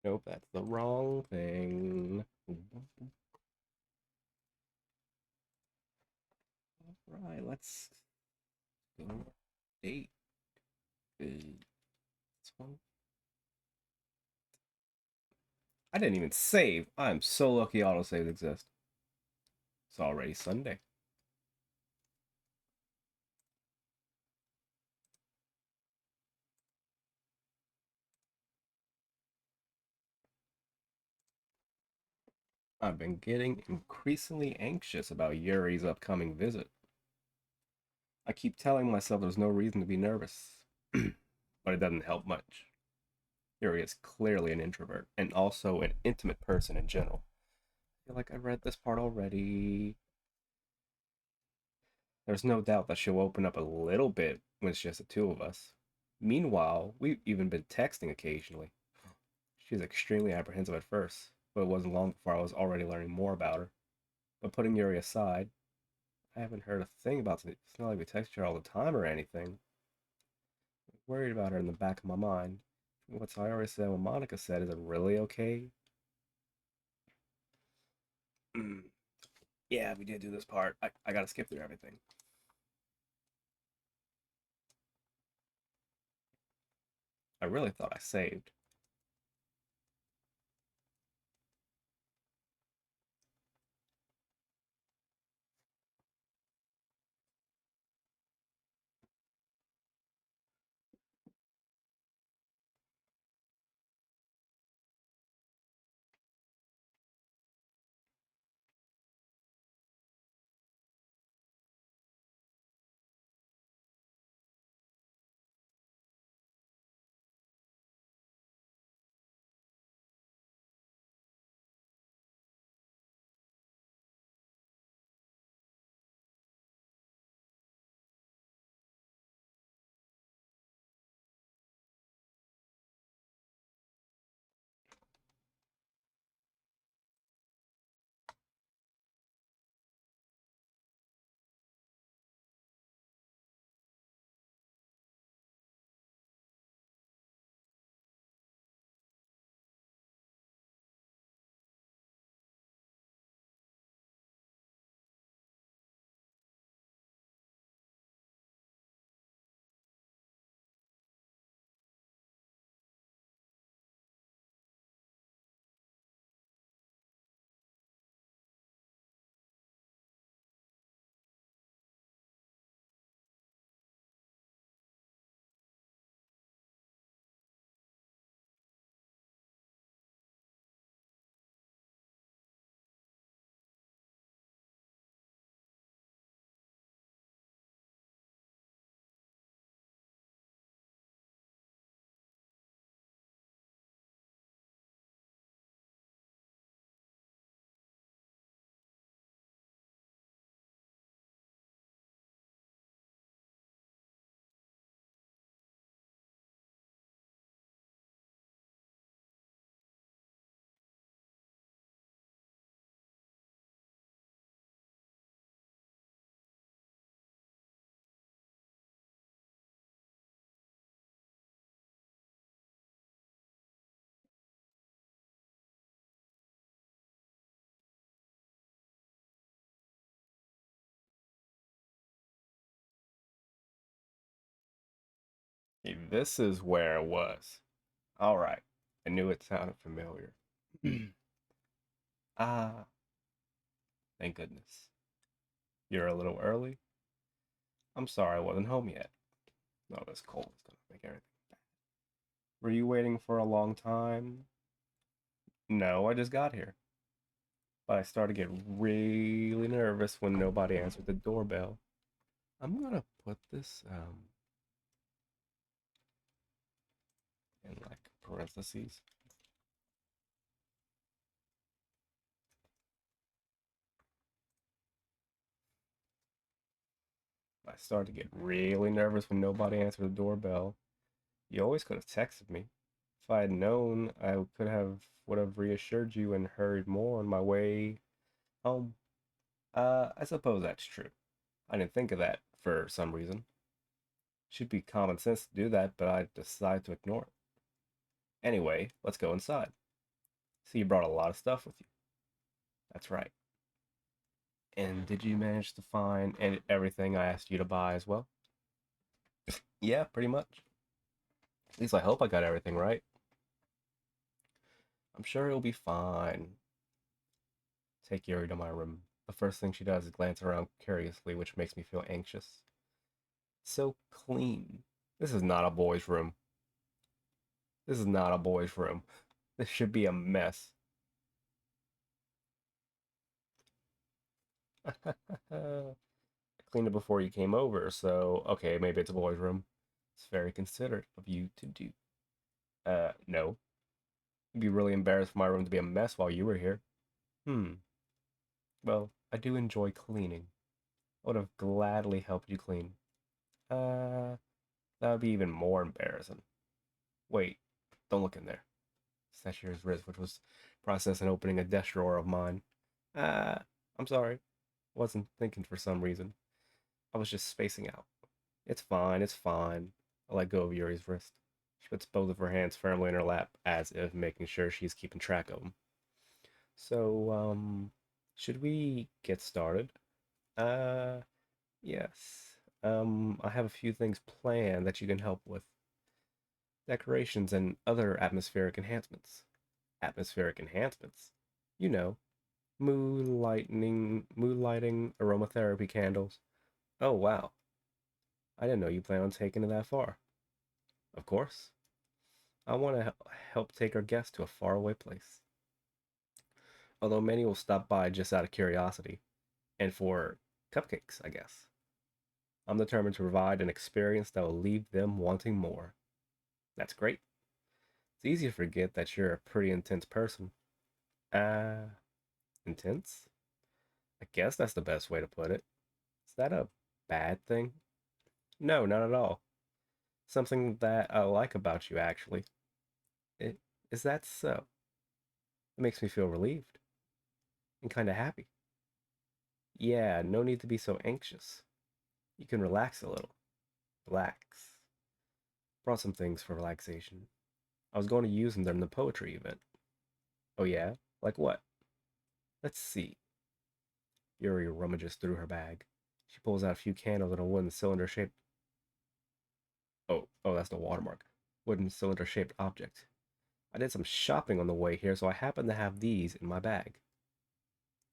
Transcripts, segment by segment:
Nope, that's the wrong thing. Alright, let's go. Date is this one. I didn't even save. I'm so lucky autosaves exist. It's already Sunday. I've been getting increasingly anxious about Yuri's upcoming visit. I keep telling myself there's no reason to be nervous, but it doesn't help much. Yuri is clearly an introvert and also an intimate person in general. I feel like I read this part already. There's no doubt that she'll open up a little bit when it's just the two of us. Meanwhile, we've even been texting occasionally. She was extremely apprehensive at first, but it wasn't long before I was already learning more about her. But putting Yuri aside, I haven't heard a thing about it. It's not like we text her all the time or anything. I'm worried about her in the back of my mind. What Sayori said, what Monica said, is it really okay? Yeah, we did do this part. I gotta skip through everything. I really thought I saved. Hey, this is where it was. Alright. I knew it sounded familiar. Ah, thank goodness. You're a little early? I'm sorry I wasn't home yet. No, this cold is gonna make everything. Were you waiting for a long time? No, I just got here. But I started to get really nervous when nobody answered the doorbell. I'm gonna put this in like parentheses. I started to get really nervous when nobody answered the doorbell. You always could have texted me. If I had known, I would have reassured you and hurried more on my way home. I suppose that's true. I didn't think of that for some reason. Should be common sense to do that, but I decided to ignore it. Anyway, let's go inside. So you brought a lot of stuff with you. That's right. And did you manage to find everything I asked you to buy as well? Yeah, pretty much. At least I hope I got everything right. I'm sure it'll be fine. Take Yuri to my room. The first thing she does is glance around curiously, which makes me feel anxious. So clean. This is not a boy's room. This is not a boy's room. This should be a mess. Cleaned it before you came over, so okay, maybe it's a boy's room. It's very considerate of you to do. No. You'd be really embarrassed for my room to be a mess while you were here. Hmm. Well, I do enjoy cleaning. I would have gladly helped you clean. Uh, that would be even more embarrassing. Wait, don't look in there. Snatched his wrist, which was processing opening a desk drawer of mine. Uh, I'm sorry. Wasn't thinking for some reason. I was just spacing out. It's fine, it's fine. I let go of Yuri's wrist. She puts both of her hands firmly in her lap, as if making sure she's keeping track of them. So, should we get started? Uh, yes. I have a few things planned that you can help with. Decorations and other atmospheric enhancements. Atmospheric enhancements? You know, mood lighting, aromatherapy candles. Oh, wow. I didn't know you plan on taking it that far. Of course. I want to help take our guests to a faraway place. Although many will stop by just out of curiosity and for cupcakes, I guess. I'm determined to provide an experience that will leave them wanting more. That's great. It's easy to forget that you're a pretty intense person. Uh, intense? I guess that's the best way to put it. Is that a bad thing? No, not at all. Something that I like about you, actually. It, is that so? It makes me feel relieved and kind of happy. Yeah, no need to be so anxious. You can relax a little. Relax. Brought some things for relaxation. I was going to use them during the poetry event. Oh, yeah? Like what? Let's see. Yuri rummages through her bag. She pulls out a few candles in a wooden cylinder shaped. Oh, that's the watermark. Wooden cylinder shaped object. I did some shopping on the way here, so I happen to have these in my bag.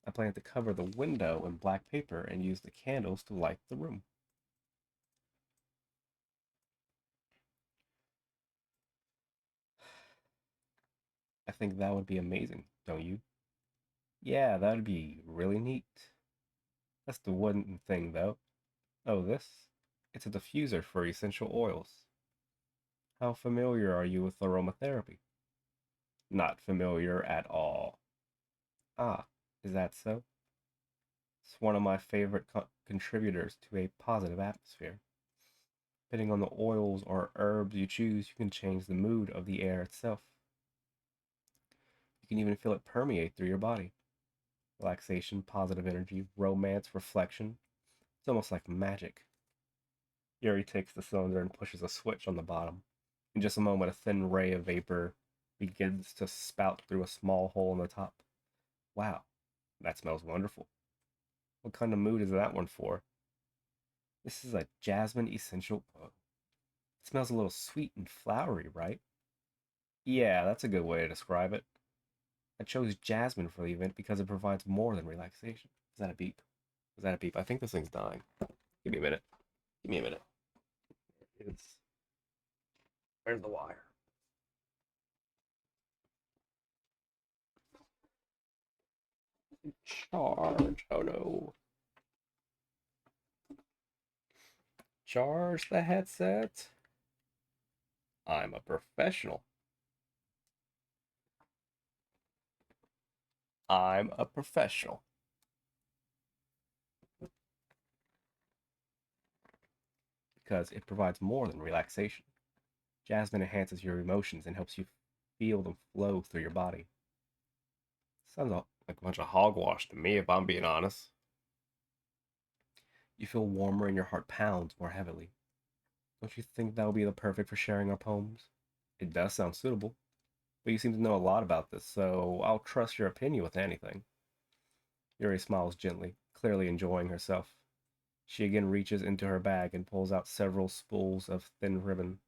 I plan to cover the window in black paper and use the candles to light the room. I think that would be amazing, don't you? Yeah, that would be really neat. That's the one thing, though. Oh, this? It's a diffuser for essential oils. How familiar are you with aromatherapy? Not familiar at all. Ah, is that so? It's one of my favorite contributors to a positive atmosphere. Depending on the oils or herbs you choose, you can change the mood of the air itself. You can even feel it permeate through your body. Relaxation, positive energy, romance, reflection. It's almost like magic. Yuri takes the cylinder and pushes a switch on the bottom. In just a moment, a thin ray of vapor begins to spout through a small hole in the top. Wow, that smells wonderful. What kind of mood is that one for? This is a jasmine essential. Oh, it smells a little sweet and flowery, right? Yeah, that's a good way to describe it. I chose jasmine for the event because it provides more than relaxation. Is that a beep? Is that a beep? I think this thing's dying. Give me a minute. Give me a minute. It's where's the wire? Charge. Oh no. Charge the headset. I'm a professional. I'm a professional. Because it provides more than relaxation. Jasmine enhances your emotions and helps you feel them flow through your body. Sounds like a bunch of hogwash to me, if I'm being honest. You feel warmer and your heart pounds more heavily. Don't you think that would be the perfect for sharing our poems? It does sound suitable. But you seem to know a lot about this, so I'll trust your opinion with anything. Yuri smiles gently, clearly enjoying herself. She again reaches into her bag and pulls out several spools of thin ribbon.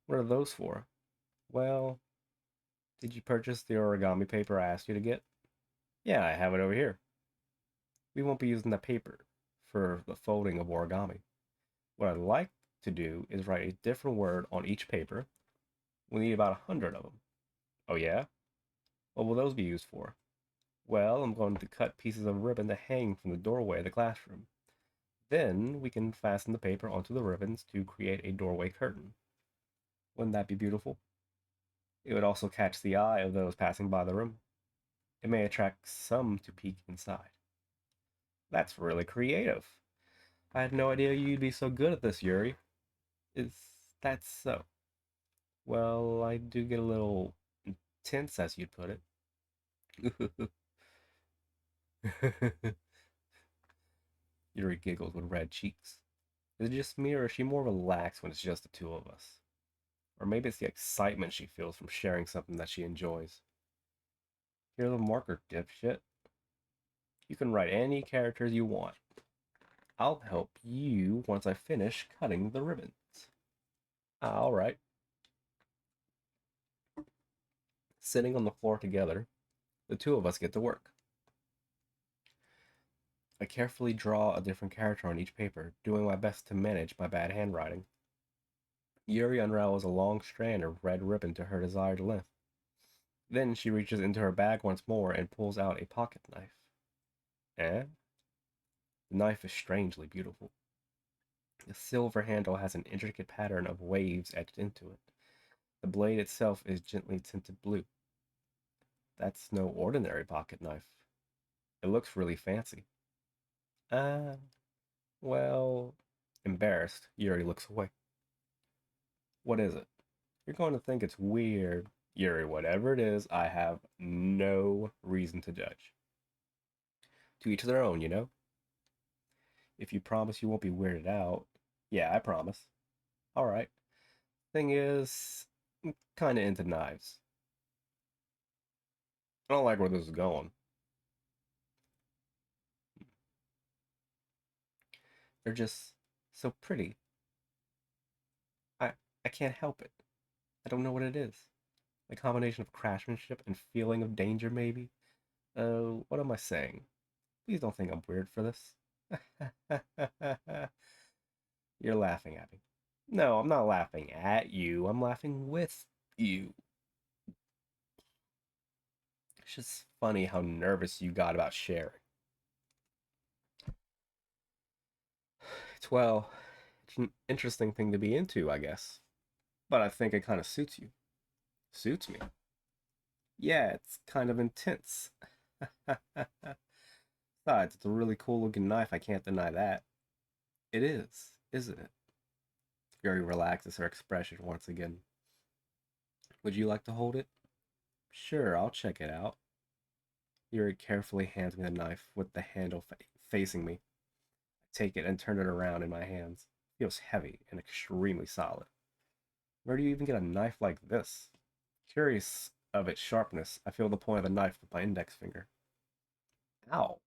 What are those for? Well, did you purchase the origami paper I asked you to get? Yeah, I have it over here. We won't be using the paper for the folding of origami. What I'd like to do is write a different word on each paper. We need about 100 of them. Oh, yeah? What will those be used for? Well, I'm going to cut pieces of ribbon to hang from the doorway of the classroom. Then we can fasten the paper onto the ribbons to create a doorway curtain. Wouldn't that be beautiful? It would also catch the eye of those passing by the room. It may attract some to peek inside. That's really creative. I had no idea you'd be so good at this, Yuri. Is that so? Well, I do get a little intense, as you'd put it. Yuri giggles with red cheeks. Is it just me, or is she more relaxed when it's just the two of us? Or maybe it's the excitement she feels from sharing something that she enjoys. Here's a marker, dipshit. You can write any characters you want. I'll help you once I finish cutting the ribbons. Alright. Sitting on the floor together, the two of us get to work. I carefully draw a different character on each paper, doing my best to manage my bad handwriting. Yuri unravels a long strand of red ribbon to her desired length. Then she reaches into her bag once more and pulls out a pocket knife. Eh? The knife is strangely beautiful. The silver handle has an intricate pattern of waves etched into it. The blade itself is gently tinted blue. That's no ordinary pocket knife. It looks really fancy. Ah, well, embarrassed, Yuri looks away. What is it? You're going to think it's weird. Yuri, whatever it is, I have no reason to judge. To each their own, you know? If you promise you won't be weirded out. Yeah, I promise. Alright. Thing is, I'm kinda into knives. I don't like where this is going. They're just so pretty. I I can't help it. I don't know what it is. A combination of craftsmanship and feeling of danger, maybe? What am I saying? Please don't think I'm weird for this. You're laughing at me. No, I'm not laughing at you. I'm laughing with you. It's just funny how nervous you got about sharing. Well, it's an interesting thing to be into, I guess. But I think it kind of suits you. Suits me. Yeah, it's kind of intense. Besides, it's a really cool looking knife. I can't deny that. It is, isn't it? Yuri relaxes her expression once again. Would you like to hold it? Sure, I'll check it out. Yuri carefully hands me the knife with the handle facing me. I take it and turn it around in my hands. It feels heavy and extremely solid. Where do you even get a knife like this? Curious of its sharpness, I feel the point of the knife with my index finger. Ow,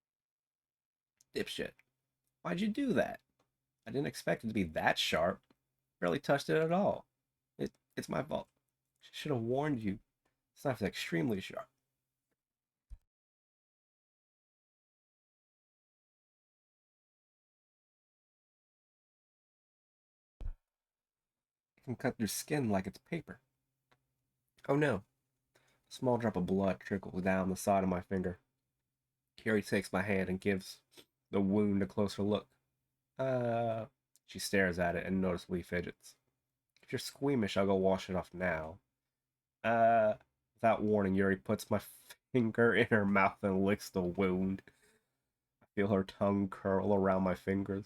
dipshit. Why'd you do that? I didn't expect it to be that sharp. Barely touched it at all. It's my fault. Should have warned you. This knife is extremely sharp. It can cut through skin like it's paper. Oh no. A small drop of blood trickles down the side of my finger. Carrie takes my hand and gives the wound a closer look. Uh, she stares at it and noticeably fidgets. If you're squeamish, I'll go wash it off now. Uh, without warning, Yuri puts my finger in her mouth and licks the wound. I feel her tongue curl around my fingers.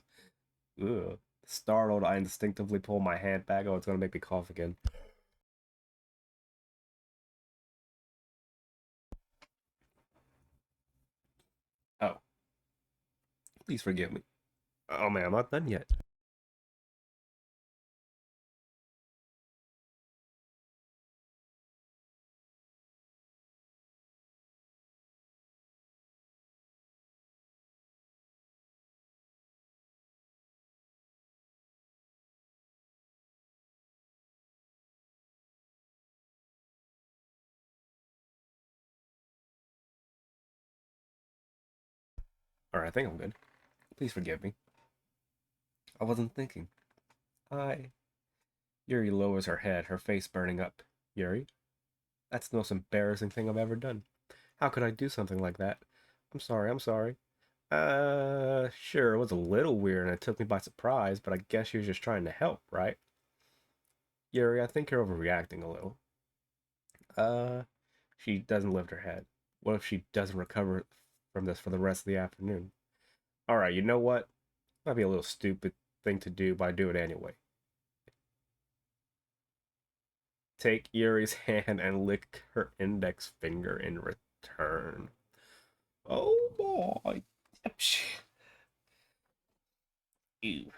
Ugh. Startled, I instinctively pull my hand back. Oh, it's gonna make me cough again. Oh, please forgive me. Oh man, I'm not done yet. Alright, I think I'm good. Please forgive me. I wasn't thinking. I. Yuri lowers her head, her face burning up. Yuri, that's the most embarrassing thing I've ever done. How could I do something like that? I'm sorry, I'm sorry. Sure, it was a little weird and it took me by surprise, but I guess you were just trying to help, right? Yuri, I think you're overreacting a little. Uh, she doesn't lift her head. What if she doesn't recover from this for the rest of the afternoon? Alright, you know what? Might be a little stupid thing to do, but I do it anyway. Take Yuri's hand and lick her index finger in return. Oh boy. Ew.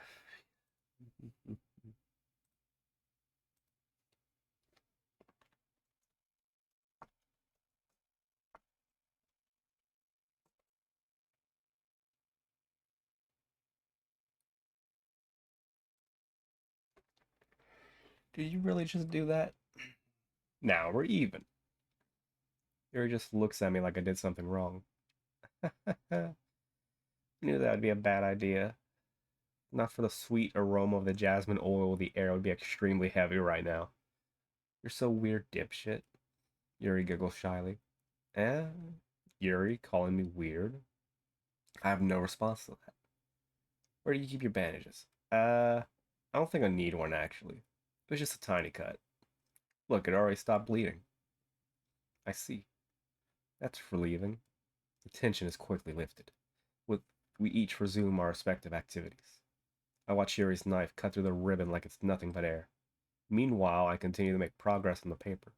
Did you really just do that? Now we're even. Yuri just looks at me like I did something wrong. Knew that would be a bad idea. Not for the sweet aroma of the jasmine oil, the air would be extremely heavy right now. You're so weird, dipshit. Yuri giggles shyly. Eh? Yuri calling me weird? I have no response to that. Where do you keep your bandages? I don't think I need one actually. It was just a tiny cut. Look, it already stopped bleeding. I see. That's relieving. The tension is quickly lifted. With we each resume our respective activities. I watch Yuri's knife cut through the ribbon like it's nothing but air. Meanwhile, I continue to make progress on the paper.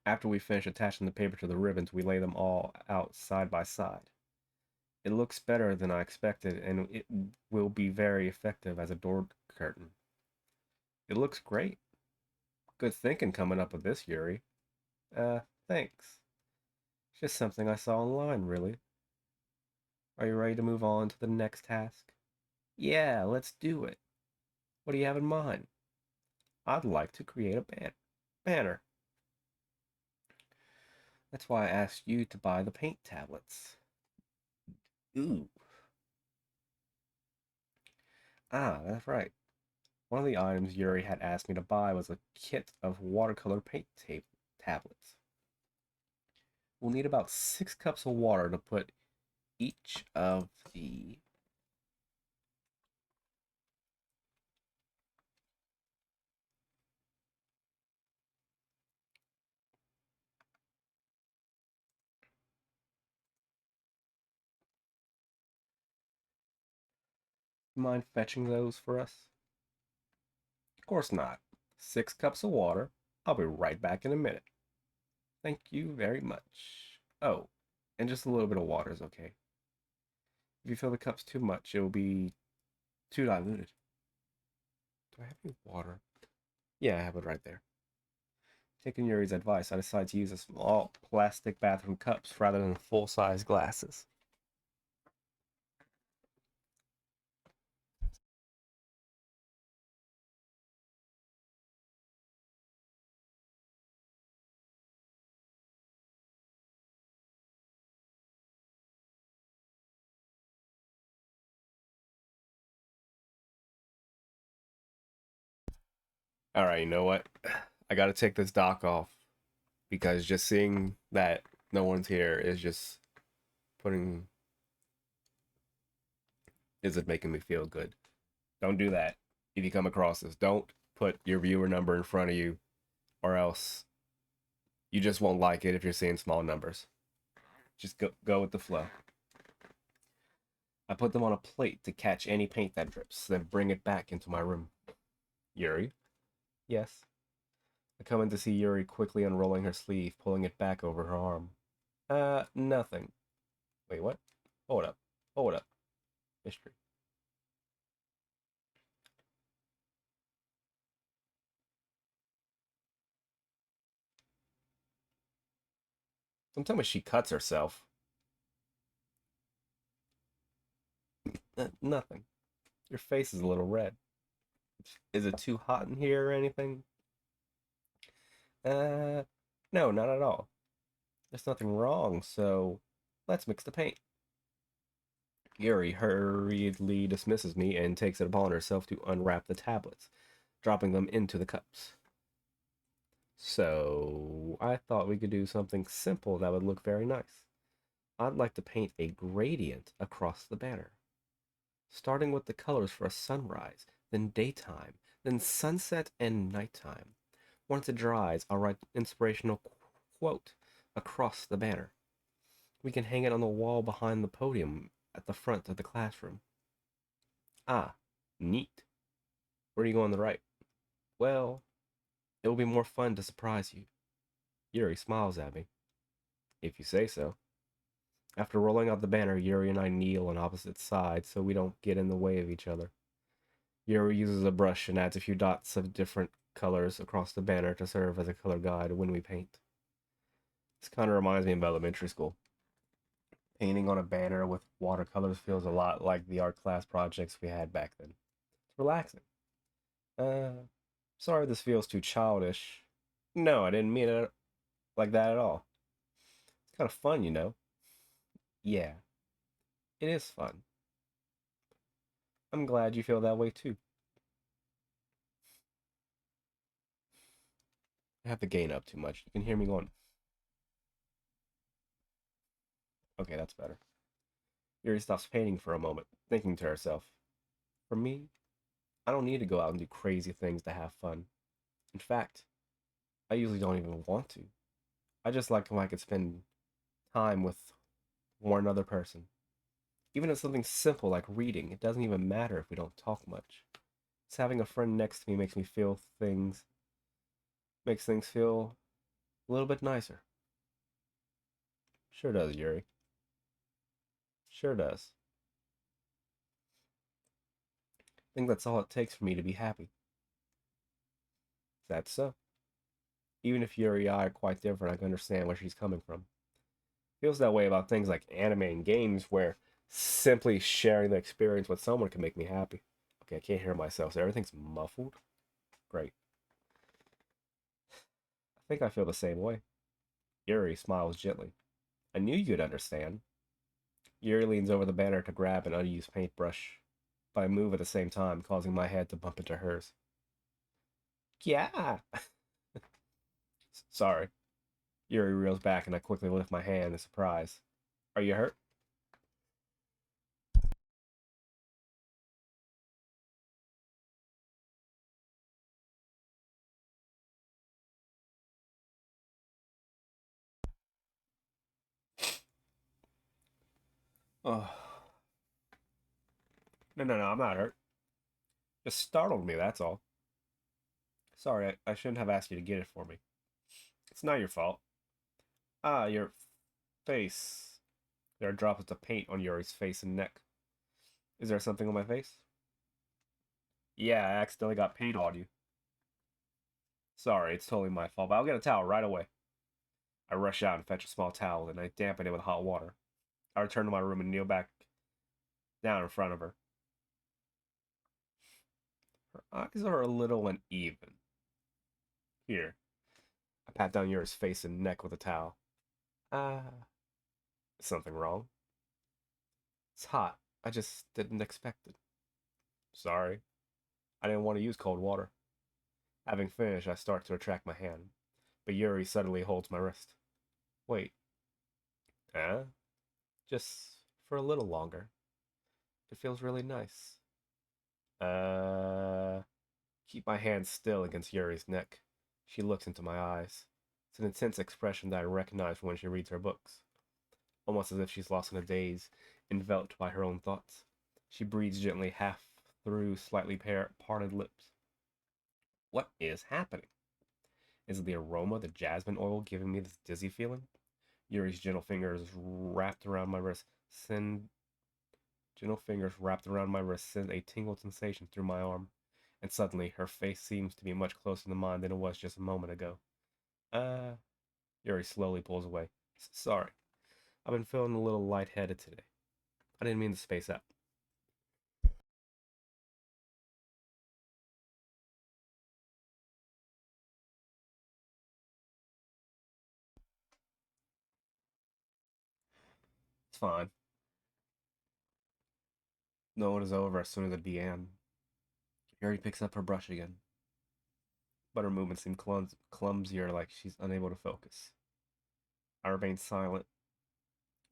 After we finish attaching the paper to the ribbons, we lay them all out side by side. It looks better than I expected, and it will be very effective as a door curtain. It looks great. Good thinking coming up with this, Yuri. Uh, thanks. It's just something I saw online, really. Are you ready to move on to the next task? Yeah, let's do it. What do you have in mind? I'd like to create a banner. That's why I asked you to buy the paint tablets. Ooh. Ah, that's right. One of the items Yuri had asked me to buy was a kit of watercolor paint tablets. We'll need about 6 cups of water to put each of the. Mind fetching those for us? Of course not. 6 cups of water. I'll be right back in a minute. Thank you very much. Oh, and just a little bit of water is okay. If you fill the cups too much, it will be too diluted. Do I have any water? Yeah, I have it right there. Taking Yuri's advice, I decided to use a small plastic bathroom cups rather than full-size glasses. All right, you know what? I got to take this dock off because just seeing that no one's here is just putting isn't making me feel good. Don't do that. If you come across this, don't put your viewer number in front of you, or else you just won't like it if you're seeing small numbers. Just go with the flow. I put them on a plate to catch any paint that drips, then bring it back into my room. Yuri? Yes. I come in to see Yuri quickly unrolling her sleeve, pulling it back over her arm. Nothing. Wait, what? Hold up. Hold up. Mystery. Don't tell me she cuts herself. Nothing. Your face is a little red. Is it too hot in here or anything? Uh, no, not at all. There's nothing wrong, so Let's mix the paint. Yuri hurriedly dismisses me and takes it upon herself to unwrap the tablets, dropping them into the cups. So, I thought we could do something simple that would look very nice. I'd like to paint a gradient across the banner, starting with the colors for a sunrise, then daytime, then sunset and nighttime. Once it dries, I'll write an inspirational quote across the banner. We can hang it on the wall behind the podium at the front of the classroom. Ah, neat. Where are you going to write? Well, it will be more fun to surprise you. Yuri smiles at me. If you say so. After rolling out the banner, Yuri and I kneel on opposite sides so we don't get in the way of each other. Yuri uses a brush and adds a few dots of different colors across the banner to serve as a color guide when we paint. This kind of reminds me of elementary school. Painting on a banner with watercolors feels a lot like the art class projects we had back then. It's relaxing. Uh, sorry this feels too childish. No, I didn't mean it like that at all. It's kind of fun, you know? Yeah, it is fun. I'm glad you feel that way too. I have the gain up too much. You can hear me going, okay, that's better. Yuri stops painting for a moment, thinking to herself, for me, I don't need to go out and do crazy things to have fun. In fact, I usually don't even want to. I just like when I could spend time with one other person. Even if it's something simple like reading, it doesn't even matter if we don't talk much. Just having a friend next to me makes things feel a little bit nicer. Sure does, Yuri. Sure does. I think that's all it takes for me to be happy. That's so. Even if Yuri and I are quite different, I can understand where she's coming from. Feels that way about things like anime and games where simply sharing the experience with someone can make me happy. Okay, I can't hear myself, so everything's muffled. Great. I think I feel the same way. Yuri smiles gently. I knew you'd understand. Yuri leans over the banner to grab an unused paintbrush, but I move at the same time, causing my head to bump into hers. Yeah! Sorry. Yuri reels back and I quickly lift my hand in surprise. Are you hurt? Oh. No, no, no, I'm not hurt. Just startled me, that's all. Sorry, I shouldn't have asked you to get it for me. It's not your fault. Ah, your face. There are droplets of paint on Yuri's face and neck. Is there something on my face? Yeah, I accidentally got paint on you. Sorry, it's totally my fault, but I'll get a towel right away. I rush out and fetch a small towel, and I dampen it with hot water. I return to my room and kneel back down in front of her. Her eyes are a little uneven. Here, I pat down Yuri's face and neck with a towel. Ah, is something wrong? It's hot. I just didn't expect it. Sorry. I didn't want to use cold water. Having finished, I start to retract my hand, but Yuri suddenly holds my wrist. Wait, eh? Just for a little longer. It feels really nice. Uh, keep my hand still against Yuri's neck. She looks into my eyes. It's an intense expression that I recognize from when she reads her books, almost as if she's lost in a daze, enveloped by her own thoughts. She breathes gently, half through slightly parted lips. What is happening? Is it the aroma, the jasmine oil, giving me this dizzy feeling? Yuri's send gentle fingers wrapped around my wrist send a tingle sensation through my arm, and suddenly her face seems to be much closer to mine than it was just a moment ago. Uh, Yuri slowly pulls away. Sorry, I've been feeling a little lightheaded today. I didn't mean to space out. fine. No, it is over as soon as it began. Yuri picks up her brush again, but her movements seem clumsier, like she's unable to focus. I remain silent,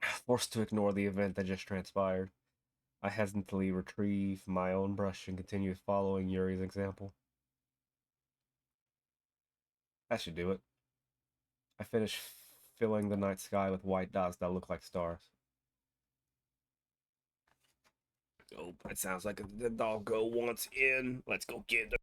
forced to ignore the event that just transpired. I hesitantly retrieve my own brush and continue following Yuri's example. That should do it. I finish filling the night sky with white dots that look like stars. Oh, it sounds like the doggo wants in. Let's go get her.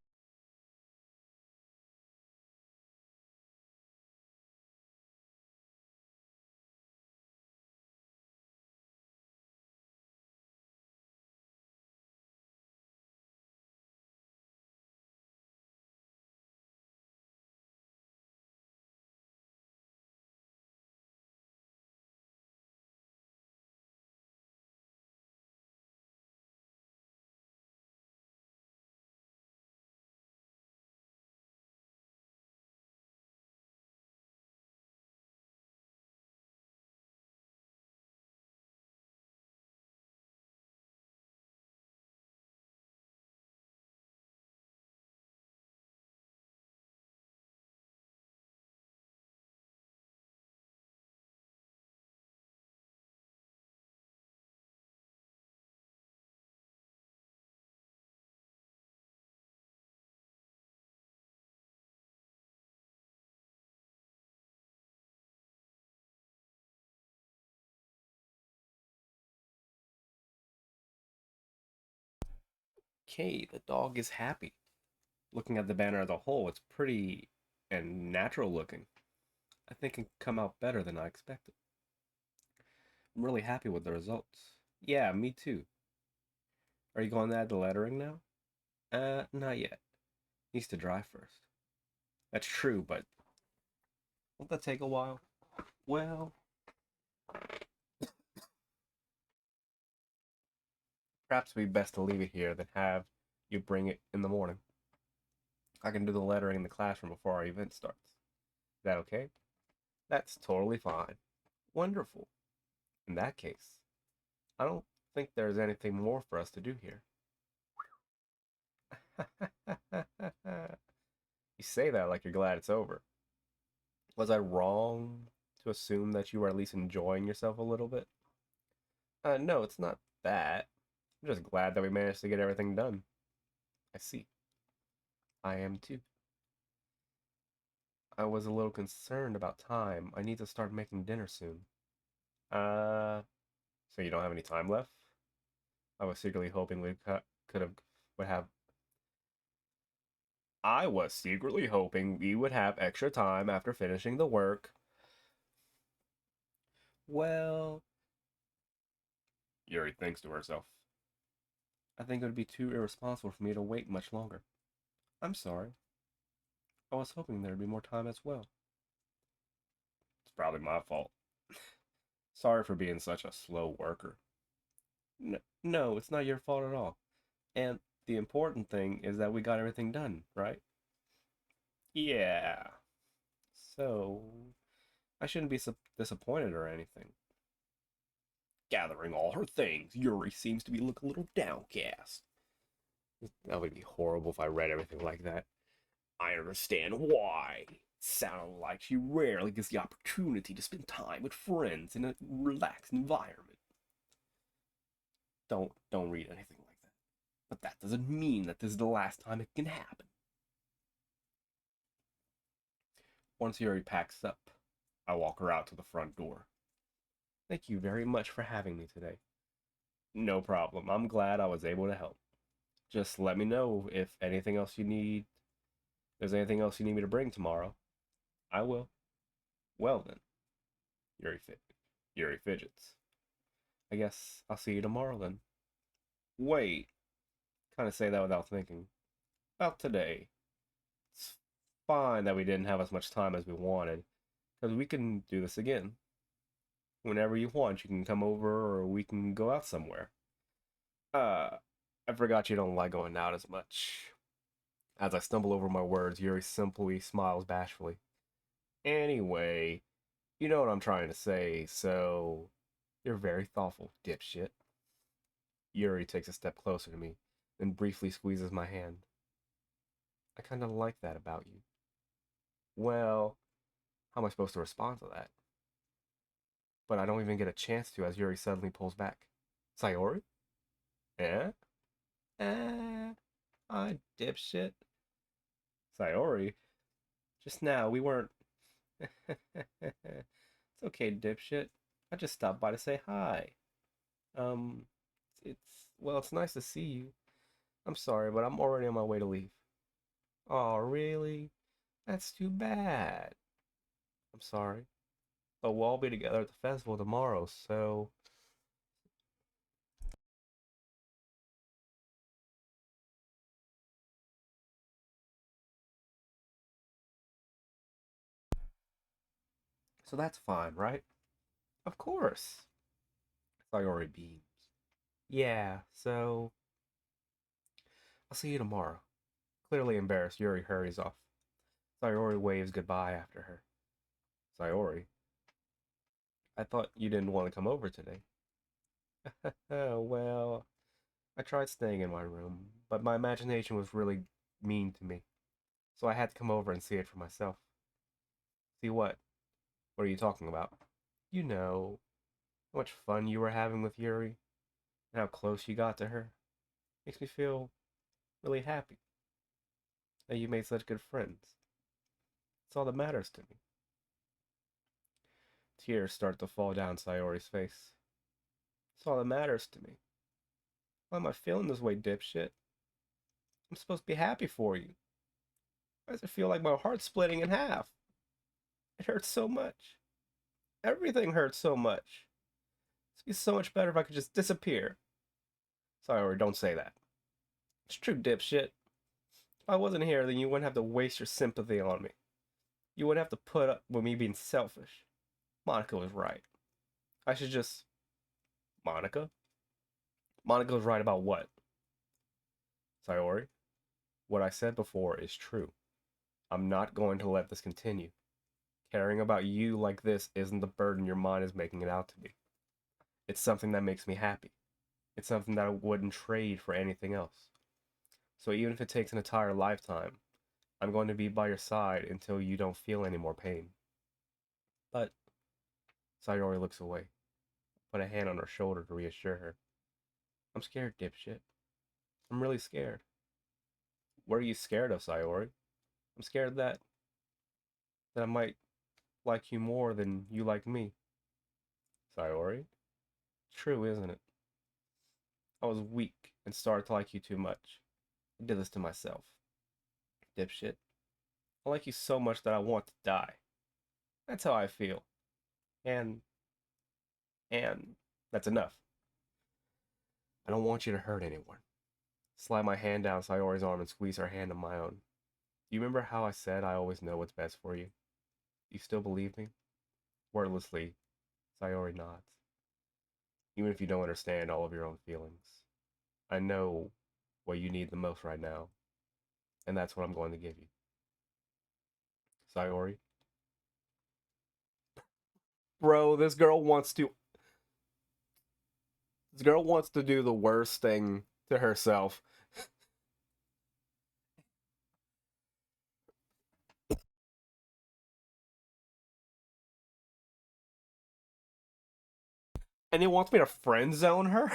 Okay, the dog is happy. Looking at the banner as a whole, it's pretty and natural looking. I think it can come out better than I expected. I'm really happy with the results. Yeah, me too. Are you going to add the lettering now? Not yet. Needs to dry first. That's true, but won't that take a while? Well, perhaps it'd be best to leave it here than have you bring it in the morning. I can do the lettering in the classroom before our event starts. Is that okay? That's totally fine. Wonderful. In that case, I don't think there's anything more for us to do here. You say that like you're glad it's over. Was I wrong to assume that you were at least enjoying yourself a little bit? No, it's not that. I'm just glad that we managed to get everything done. I see. I am too. I was a little concerned about time. I need to start making dinner soon. Uh, so you don't have any time left? I was secretly hoping we could have would have. I was secretly hoping we would have extra time after finishing the work. Well, Yuri thinks to herself. I think it would be too irresponsible for me to wait much longer. I'm sorry. I was hoping there'd be more time as well. It's probably my fault. Sorry for being such a slow worker. No, it's not your fault at all. And the important thing is that we got everything done, right? Yeah. So, I shouldn't be disappointed or anything. Gathering all her things, Yuri seems to be looking a little downcast. That would be horrible if I read everything like that. I understand why. Sounded like she rarely gets the opportunity to spend time with friends in a relaxed environment. Don't read anything like that. But that doesn't mean that this is the last time it can happen. Once Yuri packs up, I walk her out to the front door. Thank you very much for having me today. No problem. I'm glad I was able to help. Just let me know if anything else you need. There's anything else you need me to bring tomorrow. I will. Well then, Yuri fit. Yuri fidgets. I guess I'll see you tomorrow then. Wait. Kind of say that without thinking. About today. It's fine that we didn't have as much time as we wanted, because we can do this again. Whenever you want, you can come over or we can go out somewhere. Uh, I forgot you don't like going out as much. As I stumble over my words, Yuri simply smiles bashfully. Anyway, you know what I'm trying to say, so You're very thoughtful, dipshit. Yuri takes a step closer to me, then briefly squeezes my hand. I kinda like that about you. Well, how am I supposed to respond to that? But I don't even get a chance to as Yuri suddenly pulls back. Sayori? Eh? Eh? Dipshit. Sayori? Just now, we weren't. It's okay, dipshit. I just stopped by to say hi. Um, well, it's nice to see you. I'm sorry, but I'm already on my way to leave. Oh, really? That's too bad. I'm sorry. But we'll all be together at the festival tomorrow, so. So that's fine, right? Of course. Sayori beams. Yeah, so. I'll see you tomorrow. Clearly embarrassed, Yuri hurries off. Sayori waves goodbye after her. Sayori, I thought you didn't want to come over today. Well, I tried staying in my room, but my imagination was really mean to me. So I had to come over and see it for myself. See what? What are you talking about? You know, how much fun you were having with Yuri, and how close you got to her. Makes me feel really happy that you made such good friends. It's all that matters to me. Tears start to fall down Sayori's face. It's all that matters to me. Why am I feeling this way, dipshit? I'm supposed to be happy for you. Why does it feel like my heart's splitting in half? It hurts so much. Everything hurts so much. It'd be so much better if I could just disappear. Sorry, don't say that. It's true, dipshit. If I wasn't here, then you wouldn't have to waste your sympathy on me. You wouldn't have to put up with me being selfish. Monica was right. I should just. Monica? Monica was right about what? Sayori, what I said before is true. I'm not going to let this continue. Caring about you like this isn't the burden your mind is making it out to be. It's something that makes me happy. It's something that I wouldn't trade for anything else. So even if it takes an entire lifetime, I'm going to be by your side until you don't feel any more pain. But Sayori looks away, put a hand on her shoulder to reassure her. I'm scared, dipshit. I'm really scared. What are you scared of, Sayori? I'm scared that I might like you more than you like me. Sayori? True, isn't it? I was weak and started to like you too much. I did this to myself. Dipshit. I like you so much that I want to die. That's how I feel. And and that's enough. I don't want you to hurt anyone. Slide my hand down Sayori's arm and squeeze her hand in my own. Do you remember how I said I always know what's best for you? You still believe me? Wordlessly, Sayori nods. Even if you don't understand all of your own feelings. I know what you need the most right now, and that's what I'm going to give you. Sayori? Bro, this girl wants to do the worst thing to herself. And he wants me to friend zone her?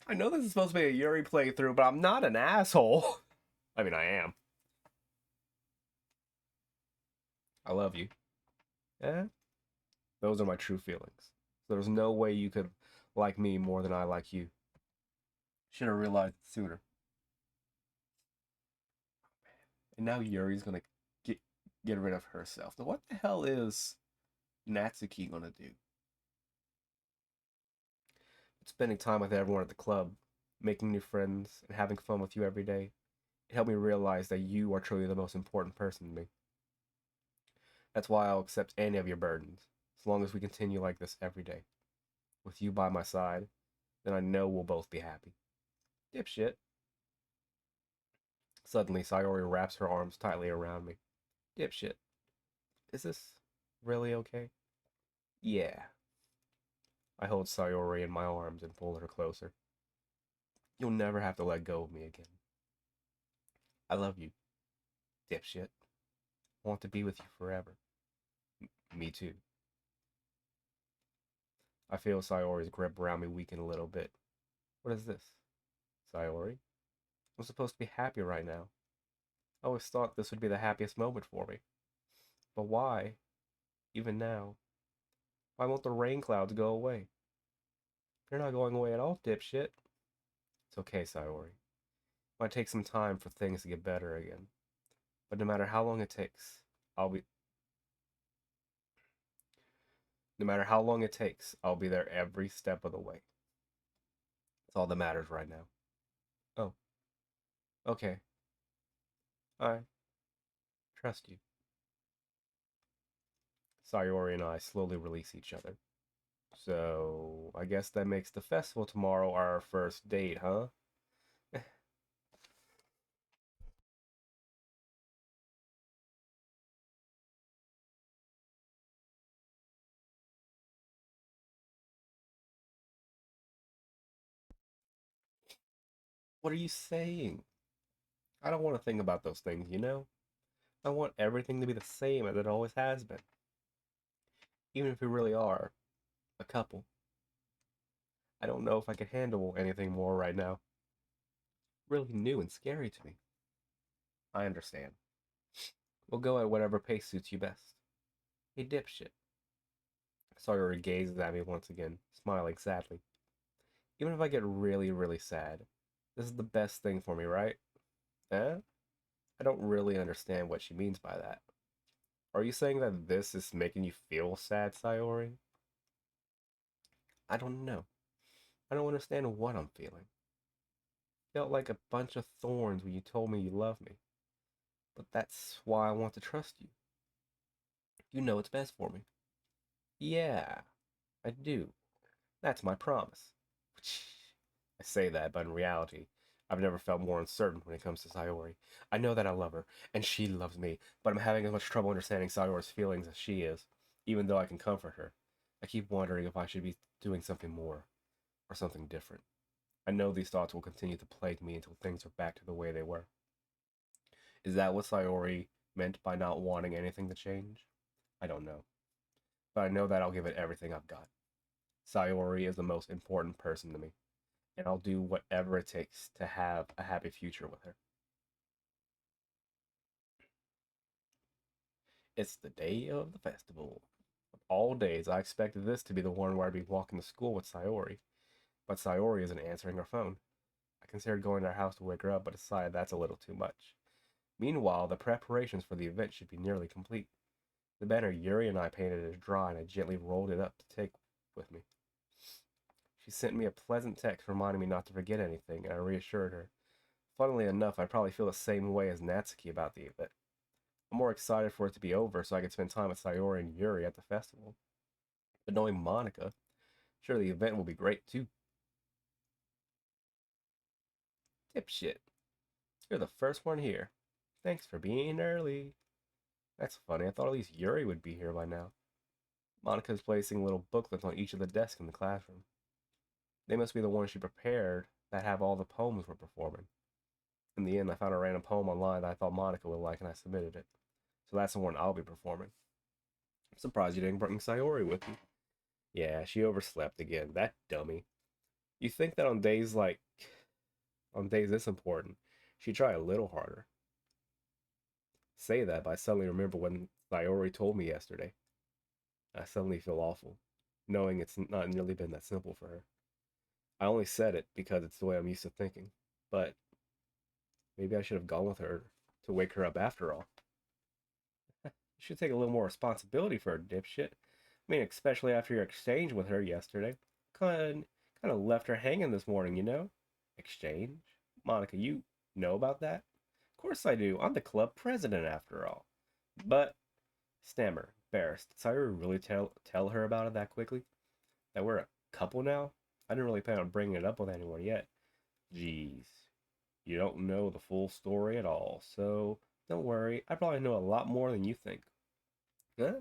I know this is supposed to be a Yuri playthrough, but I'm not an asshole. I mean, I am. I love you. Yeah? Those are my true feelings. So there's no way you could like me more than I like you. Should have realized it sooner. And now Yuri's gonna get get rid of herself. Now what the hell is Natsuki gonna do? Spending time with everyone at the club, making new friends, and having fun with you every day. It helped me realize that you are truly the most important person to me. That's why I'll accept any of your burdens, as long as we continue like this every day. With you by my side, then I know we'll both be happy. Dipshit. Suddenly, Sayori wraps her arms tightly around me. Dipshit. Is this really okay? Yeah. I hold Sayori in my arms and pull her closer. You'll never have to let go of me again. I love you, dipshit. I want to be with you forever. Me too. I feel Sayori's grip around me weaken a little bit. What is this? Sayori? I'm supposed to be happy right now. I always thought this would be the happiest moment for me. But why, even now, why won't the rain clouds go away? They're not going away at all, dipshit. It's okay, Sayori. Might take some time for things to get better again. But no matter how long it takes, I'll be no matter how long it takes, I'll be there every step of the way. That's all that matters right now. Oh, okay. I trust you. Sayori and I slowly release each other. So, I guess that makes the festival tomorrow our first date, huh? What are you saying? I don't want to think about those things, you know? I want everything to be the same as it always has been. Even if we really are a couple. I don't know if I can handle anything more right now. Really new and scary to me. I understand. We'll go at whatever pace suits you best. Hey, dipshit. Sawyer gazes at me once again, smiling sadly. Even if I get really, really sad, this is the best thing for me, right? Eh? I don't really understand what she means by that. Are you saying that this is making you feel sad, Sayori? I don't know. I don't understand what I'm feeling. Felt like a bunch of thorns when you told me you love me. But that's why I want to trust you. You know what's best for me. Yeah, I do. That's my promise. I say that, but in reality, I've never felt more uncertain when it comes to Sayori. I know that I love her, and she loves me, but I'm having as much trouble understanding Sayori's feelings as she is, even though I can comfort her. I keep wondering if I should be doing something more, or something different. I know these thoughts will continue to plague me until things are back to the way they were. Is that what Sayori meant by not wanting anything to change? I don't know, but I know that I'll give it everything I've got. Sayori is the most important person to me, and I'll do whatever it takes to have a happy future with her. It's the day of the festival. Of all days, I expected this to be the one where I'd be walking to school with Sayori, but Sayori isn't answering her phone. I considered going to her house to wake her up, but decided that's a little too much. Meanwhile, the preparations for the event should be nearly complete. The banner Yuri and I painted is dry, and I gently rolled it up to take with me. She sent me a pleasant text reminding me not to forget anything, and I reassured her. Funnily enough, I probably feel the same way as Natsuki about the event. I'm more excited for it to be over so I can spend time with Sayori and Yuri at the festival. But knowing Monica, sure the event will be great too. Dipshit, you're the first one here. Thanks for being early. That's funny, I thought at least Yuri would be here by now. Monica's placing little booklets on each of the desks in the classroom. They must be the ones she prepared that have all the poems we're performing. In the end, I found a random poem online that I thought Monica would like and I submitted it. So that's the one I'll be performing. I'm surprised you didn't bring Sayori with you. Yeah, she overslept again. That dummy. You think that on days this important, she'd try a little harder. Say that, but I suddenly remember when Sayori told me yesterday. I suddenly feel awful, knowing it's not nearly been that simple for her. I only said it because it's the way I'm used to thinking. But maybe I should have gone with her to wake her up after all. You should take a little more responsibility for her, dipshit. I mean, especially after your exchange with her yesterday. Kind of left her hanging this morning, you know? Exchange? Monica, you know about that? Of course I do. I'm the club president after all. But, stammer, embarrassed. Did Sayuri really tell her about it that quickly? That we're a couple now? I didn't really plan on bringing it up with anyone yet. Jeez. You don't know the full story at all, so don't worry. I probably know a lot more than you think. Huh?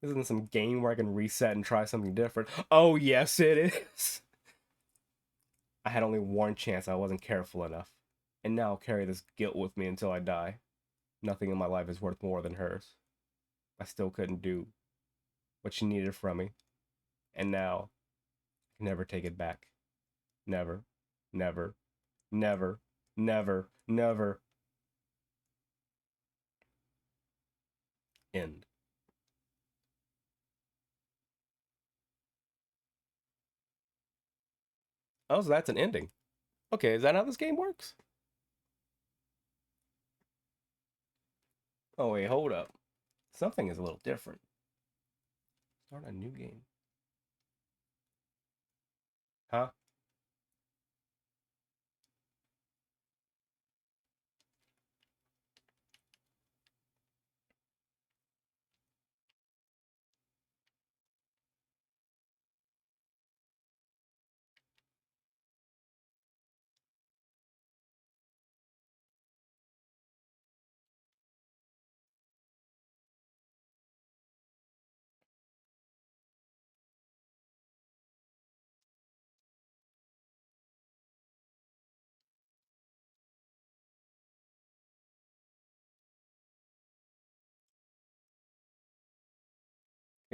This isn't some game where I can reset and try something different. Oh, yes, it is. I had only one chance. I wasn't careful enough. And now I'll carry this guilt with me until I die. Nothing in my life is worth more than hers. I still couldn't do what she needed from me. And now, I can never take it back. Never, never, never, never, never. End. Oh, so that's an ending. Okay, is that how this game works? Oh, wait, hold up. Something is a little different. Start a new game. Huh?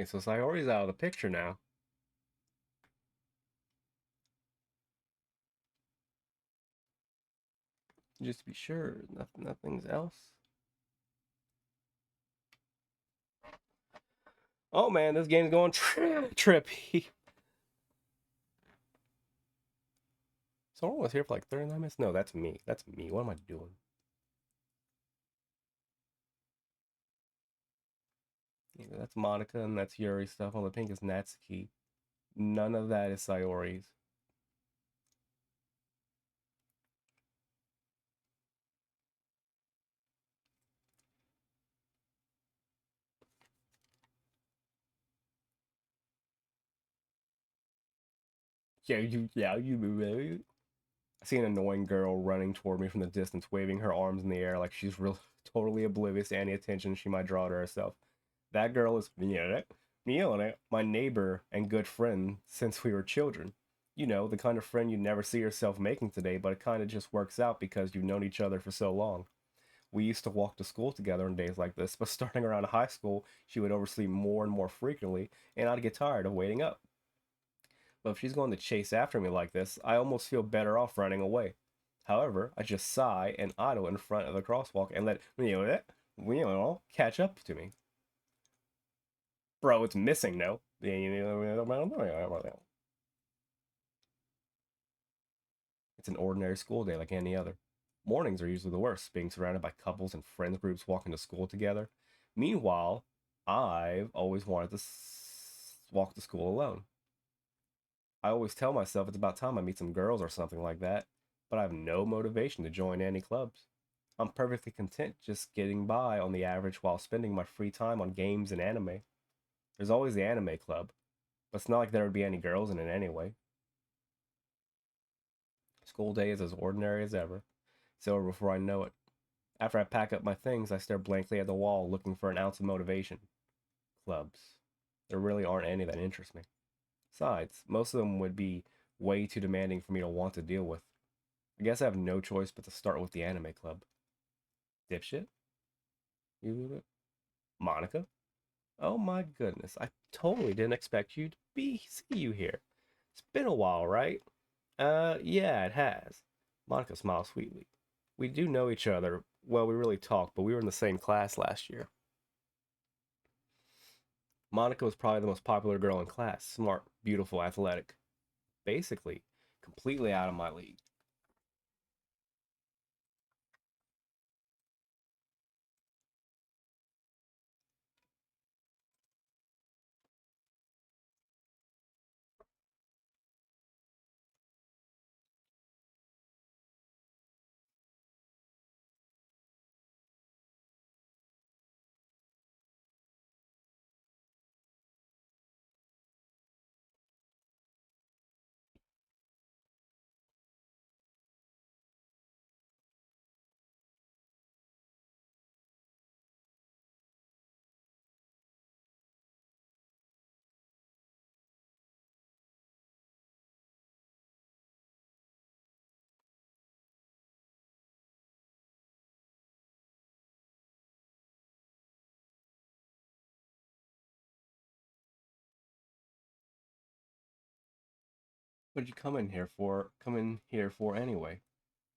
Okay, so Sayori's out of the picture now. Just to be sure, nothing's else. Oh man, this game's going trippy. Someone was here for like 39 minutes? No, that's me. That's me. What am I doing? Yeah, that's Monica and that's Yuri stuff. On the pink is Natsuki. None of that is Sayori's. Yeah. I see an annoying girl running toward me from the distance, waving her arms in the air like she's real totally oblivious to any attention she might draw to herself. That girl is my neighbor and good friend since we were children. You know, the kind of friend you never see yourself making today, but it kind of just works out because you've known each other for so long. We used to walk to school together on days like this, but starting around high school, she would oversleep more and more frequently, and I'd get tired of waiting up. But if she's going to chase after me like this, I almost feel better off running away. However, I just sigh and idle in front of the crosswalk and let catch up to me. Bro, it's missing, no? It's an ordinary school day like any other. Mornings are usually the worst, being surrounded by couples and friends groups walking to school together. Meanwhile, I've always wanted to walk to school alone. I always tell myself it's about time I meet some girls or something like that, but I have no motivation to join any clubs. I'm perfectly content just getting by on the average while spending my free time on games and anime. There's always the anime club, but it's not like there would be any girls in it anyway. School day is as ordinary as ever. It's over before I know it. After I pack up my things, I stare blankly at the wall looking for an ounce of motivation. Clubs. There really aren't any that interest me. Besides, most of them would be way too demanding for me to want to deal with. I guess I have no choice but to start with the anime club. Dipshit? You, Monica? Oh my goodness, I totally didn't expect you to see you here. It's been a while, right? Yeah, it has. Monica smiles sweetly. We do know each other. Well, we really talk, but we were in the same class last year. Monica was probably the most popular girl in class. Smart, beautiful, athletic. Basically, completely out of my league. What'd you come in here for anyway?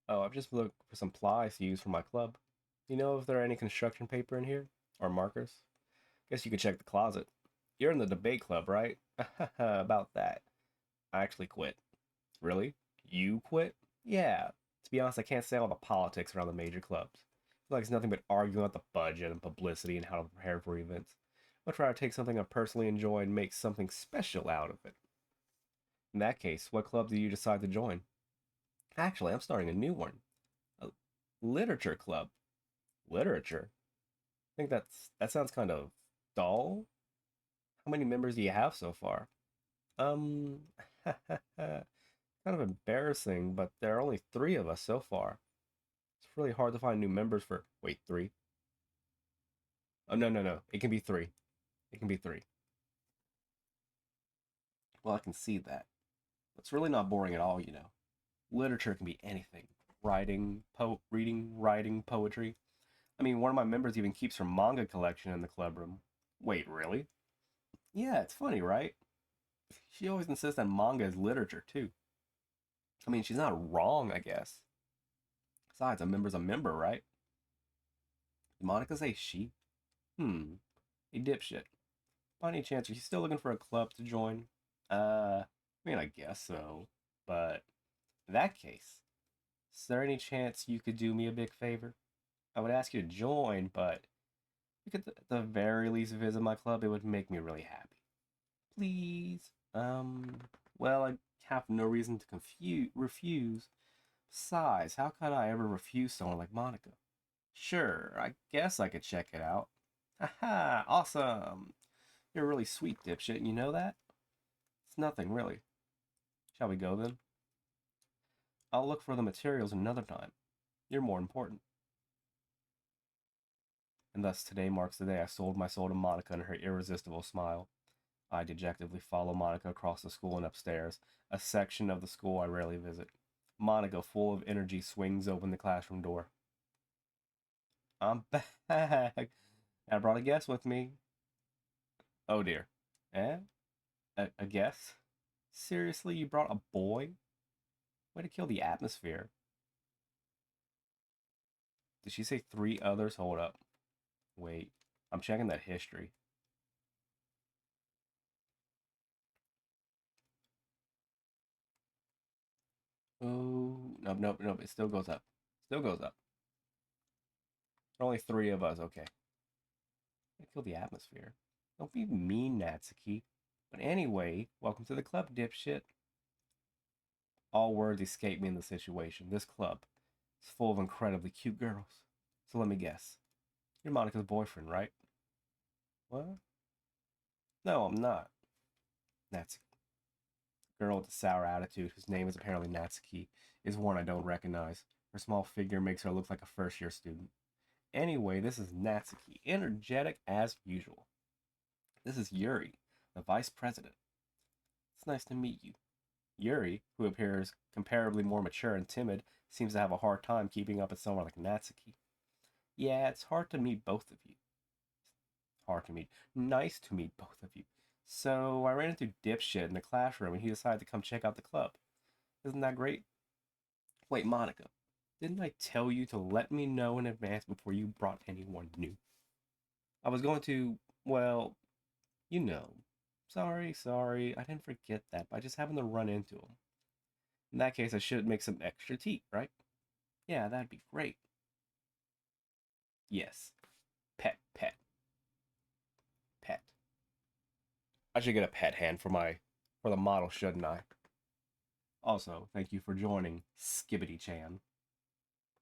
Oh, I've just looked for some plies to use for my club. You know if there are any construction paper in here? Or markers? Guess you could check the closet. You're in the debate club, right? About that. I actually quit. Really? You quit? Yeah. To be honest, I can't stand all the politics around the major clubs. I feel like it's nothing but arguing about the budget and publicity and how to prepare for events. I'll try to take something I personally enjoy and make something special out of it. In that case, what club do you decide to join? Actually, I'm starting a new one. A literature club. Literature? I think that sounds kind of dull. How many members do you have so far? Um, kind of embarrassing, but there are only three of us so far. It's really hard to find new members for. Wait, three? Oh, no, no, no. It can be three. It can be three. Well, I can see that. It's really not boring at all, you know. Literature can be anything. Reading, writing, poetry. I mean, one of my members even keeps her manga collection in the club room. Wait, really? Yeah, it's funny, right? She always insists that manga is literature, too. I mean, she's not wrong, I guess. Besides, a member's a member, right? Did Monica say she? Hmm. A dipshit. By any chance, are you still looking for a club to join? I mean, I guess so. But in that case, is there any chance you could do me a big favor? I would ask you to join, but you could at the very least visit my club. It would make me really happy. Please. Well, I have no reason to refuse. Besides, how could I ever refuse someone like Monica? Sure, I guess I could check it out. Haha, awesome. You're a really sweet dipshit, and you know that? It's nothing, really. Shall we go then? I'll look for the materials another time. You're more important. And thus today marks the day I sold my soul to Monica and her irresistible smile. I dejectedly follow Monica across the school and upstairs, a section of the school I rarely visit. Monica, full of energy, swings open the classroom door. I'm back. I brought a guest with me. Oh dear. Eh? A guest? Seriously, you brought a boy? Way to kill the atmosphere. Did she say three others? Hold up. Wait. I'm checking that history. Oh, nope, nope, nope. It still goes up. Still goes up. There are only three of us. Okay. Kill the atmosphere. Don't be mean, Natsuki. But anyway, welcome to the club, dipshit. All words escape me in the situation. This club is full of incredibly cute girls. So let me guess. You're Monica's boyfriend, right? What? No, I'm not. Natsuki. Girl with a sour attitude, whose name is apparently Natsuki, is one I don't recognize. Her small figure makes her look like a first year student. Anyway, this is Natsuki, energetic as usual. This is Yuri, the vice president. It's nice to meet you. Yuri, who appears comparably more mature and timid, seems to have a hard time keeping up with someone like Natsuki. Yeah, it's hard to meet both of you. Hard to meet. Nice to meet both of you. So I ran into Dipshit in the classroom and he decided to come check out the club. Isn't that great? Wait, Monica, didn't I tell you to let me know in advance before you brought anyone new? I was going to, well, you know. Sorry, I didn't forget that, but I just happened to run into him. In that case, I should make some extra tea, right? Yeah, that'd be great. Yes. Pet, pet. I should get a pet hand for the model, shouldn't I? Also, thank you for joining, Skibbity Chan.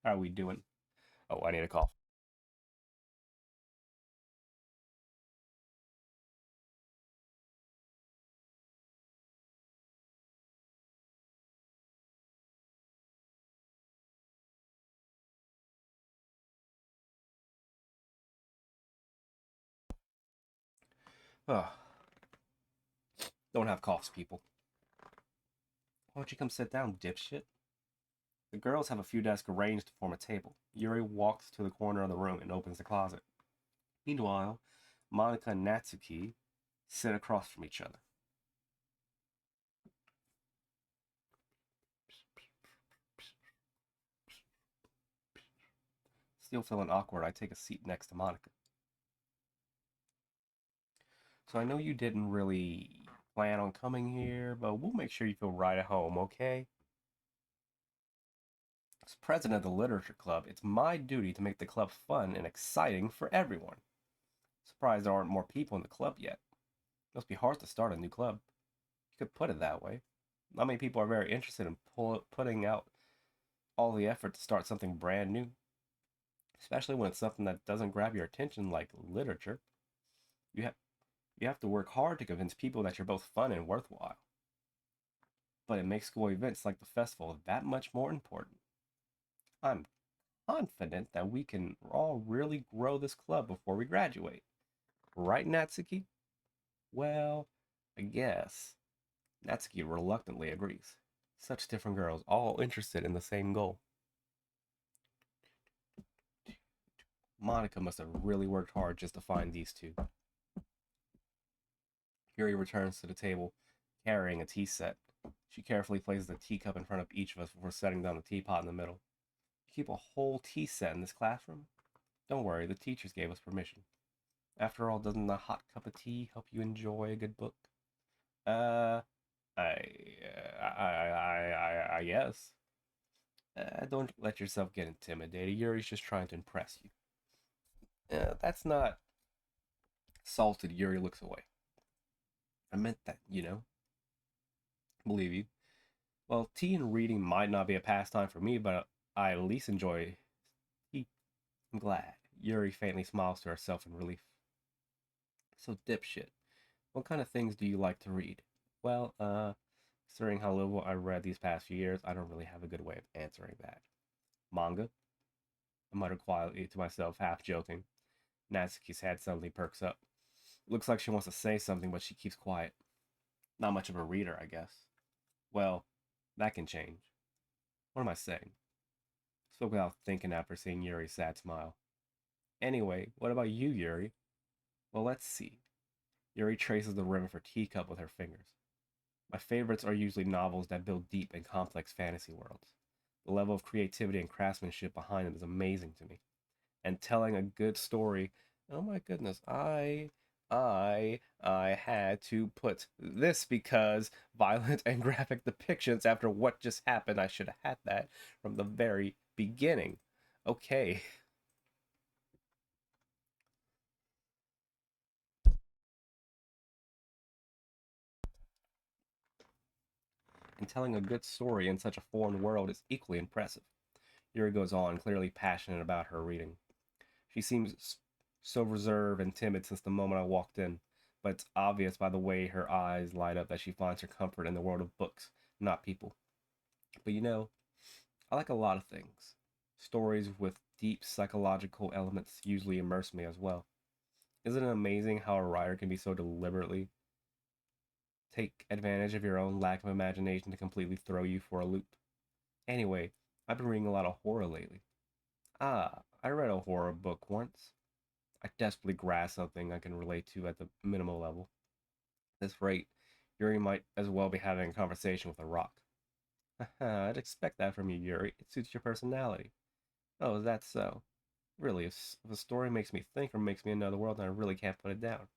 How are we doing? Oh, I need a cough. Ugh, don't have coughs, people. Why don't you come sit down, dipshit? The girls have a few desks arranged to form a table. Yuri walks to the corner of the room and opens the closet. Meanwhile, Monica and Natsuki sit across from each other. Still feeling awkward, I take a seat next to Monica. So I know you didn't really plan on coming here, but we'll make sure you feel right at home, okay? As president of the literature club, it's my duty to make the club fun and exciting for everyone. Surprised there aren't more people in the club yet. Must be hard to start a new club. You could put it that way. Not many people are very interested in putting out all the effort to start something brand new, especially when it's something that doesn't grab your attention like literature. You have you have to work hard to convince people that you're both fun and worthwhile. But it makes school events like the festival that much more important. I'm confident that we can all really grow this club before we graduate. Right, Natsuki? Well, I guess. Natsuki reluctantly agrees. Such different girls, all interested in the same goal. Monica must have really worked hard just to find these two. Yuri returns to the table, carrying a tea set. She carefully places a teacup in front of each of us before setting down the teapot in the middle. You keep a whole tea set in this classroom? Don't worry, the teachers gave us permission. After all, doesn't a hot cup of tea help you enjoy a good book? Uh, I, I guess. Don't let yourself get intimidated. Yuri's just trying to impress you. That's not salted. Yuri looks away. I meant that. Believe you. Well, tea and reading might not be a pastime for me, but I at least enjoy tea. I'm glad. Yuri faintly smiles to herself in relief. So, dipshit, what kind of things do you like to read? Well, considering how little I read these past few years, I don't really have a good way of answering that. Manga? I muttered quietly to myself, half joking. Natsuki's head suddenly perks up. Looks like she wants to say something, but she keeps quiet. Not much of a reader, I guess. Well, that can change. What am I saying? Spoke without thinking after seeing Yuri's sad smile. Anyway, what about you, Yuri? Well, let's see. Yuri traces the rim of her teacup with her fingers. My favorites are usually novels that build deep and complex fantasy worlds. The level of creativity and craftsmanship behind them is amazing to me. And telling a good story, oh my goodness, I had to put this because violent and graphic depictions after what just happened. I should have had that from the very beginning. Okay. And telling a good story in such a foreign world is equally impressive. Yuri goes on, clearly passionate about her reading. She seems so reserved and timid since the moment I walked in, but it's obvious by the way her eyes light up that she finds her comfort in the world of books, not people. But I like a lot of things. Stories with deep psychological elements usually immerse me as well. Isn't it amazing how a writer can be so deliberately take advantage of your own lack of imagination to completely throw you for a loop? Anyway, I've been reading a lot of horror lately. I read a horror book once. I desperately grasp something I can relate to at the minimal level. At this rate, Yuri might as well be having a conversation with a rock. I'd expect that from you, Yuri. It suits your personality. Oh, is that so? Really, if a story makes me think or makes me in another world, then I really can't put it down.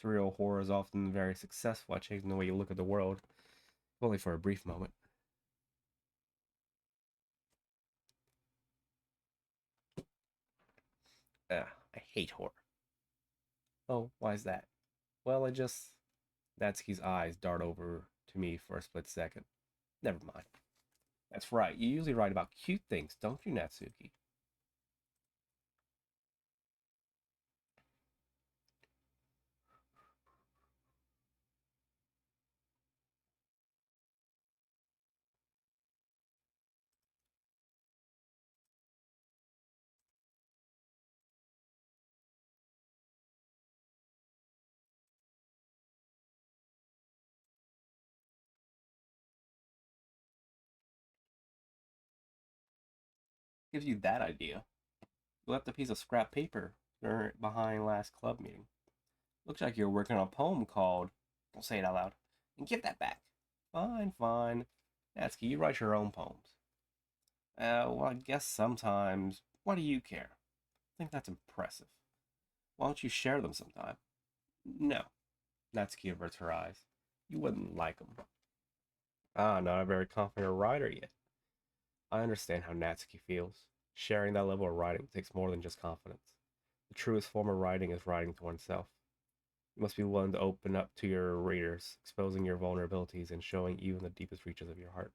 Surreal horror is often very successful at changing the way you look at the world, only for a brief moment. I hate horror. Oh, why is that? Well, I just. Natsuki's eyes dart over to me for a split second. Never mind. That's right. You usually write about cute things, don't you, Natsuki? Gives you that idea. You left a piece of scrap paper behind last club meeting. Looks like you're working on a poem called. Don't say it out loud. And give that back. Fine, fine. Natsuki, you write your own poems. Well, I guess sometimes. Why do you care? I think that's impressive. Why don't you share them sometime? No. Natsuki averts her eyes. You wouldn't like them. Ah, not a very confident writer yet. I understand how Natsuki feels. Sharing that level of writing takes more than just confidence. The truest form of writing is writing to oneself. You must be willing to open up to your readers, exposing your vulnerabilities and showing even the deepest reaches of your heart.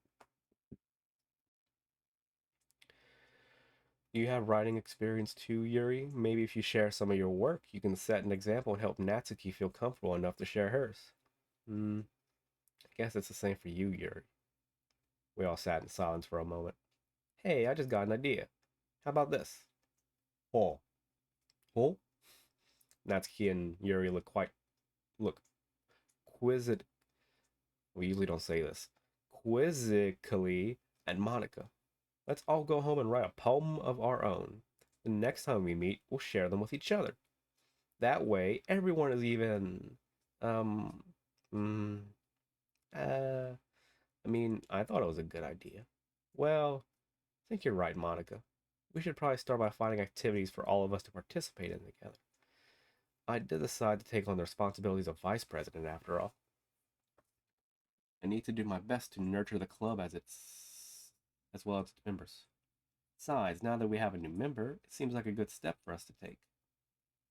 You have writing experience too, Yuri? Maybe if you share some of your work, you can set an example and help Natsuki feel comfortable enough to share hers. Hmm, I guess it's the same for you, Yuri. We all sat in silence for a moment. Hey, I just got an idea. How about this? Oh. Oh? Natsuki and Yuri look quizzed. We usually don't say this. Quizzically at Monica. Let's all go home and write a poem of our own. The next time we meet, we'll share them with each other. That way, everyone is even. Um. Mm, uh. I mean, I thought it was a good idea. Well, I think you're right, Monica. We should probably start by finding activities for all of us to participate in together. I did decide to take on the responsibilities of vice president after all. I need to do my best to nurture the club as well as its members. Besides, now that we have a new member, it seems like a good step for us to take.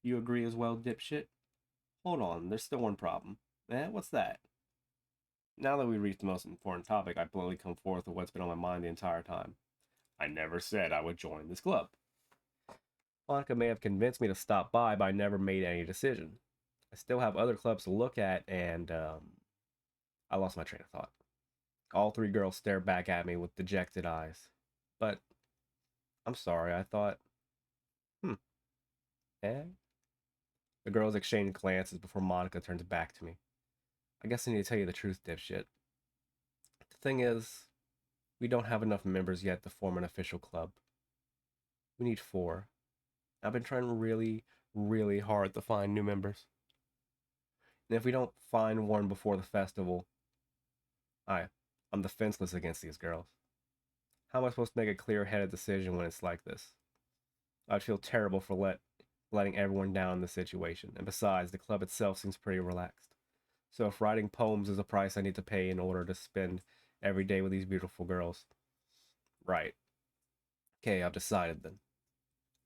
You agree as well, dipshit? Hold on, there's still one problem. Eh, what's that? Now that we reached the most important topic, I bluntly come forth with what's been on my mind the entire time. I never said I would join this club. Monica may have convinced me to stop by, but I never made any decision. I still have other clubs to look at, and I lost my train of thought. All three girls stared back at me with dejected eyes. But I'm sorry, I thought, hmm, eh? The girls exchanged glances before Monica turns back to me. I guess I need to tell you the truth, dipshit. The thing is, we don't have enough members yet to form an official club. We need four. I've been trying really, really hard to find new members. And if we don't find one before the festival, I, I'm defenseless against these girls. How am I supposed to make a clear-headed decision when it's like this? I'd feel terrible for letting everyone down in this situation. And besides, the club itself seems pretty relaxed. So if writing poems is a price I need to pay in order to spend every day with these beautiful girls, right? Okay, I've decided then.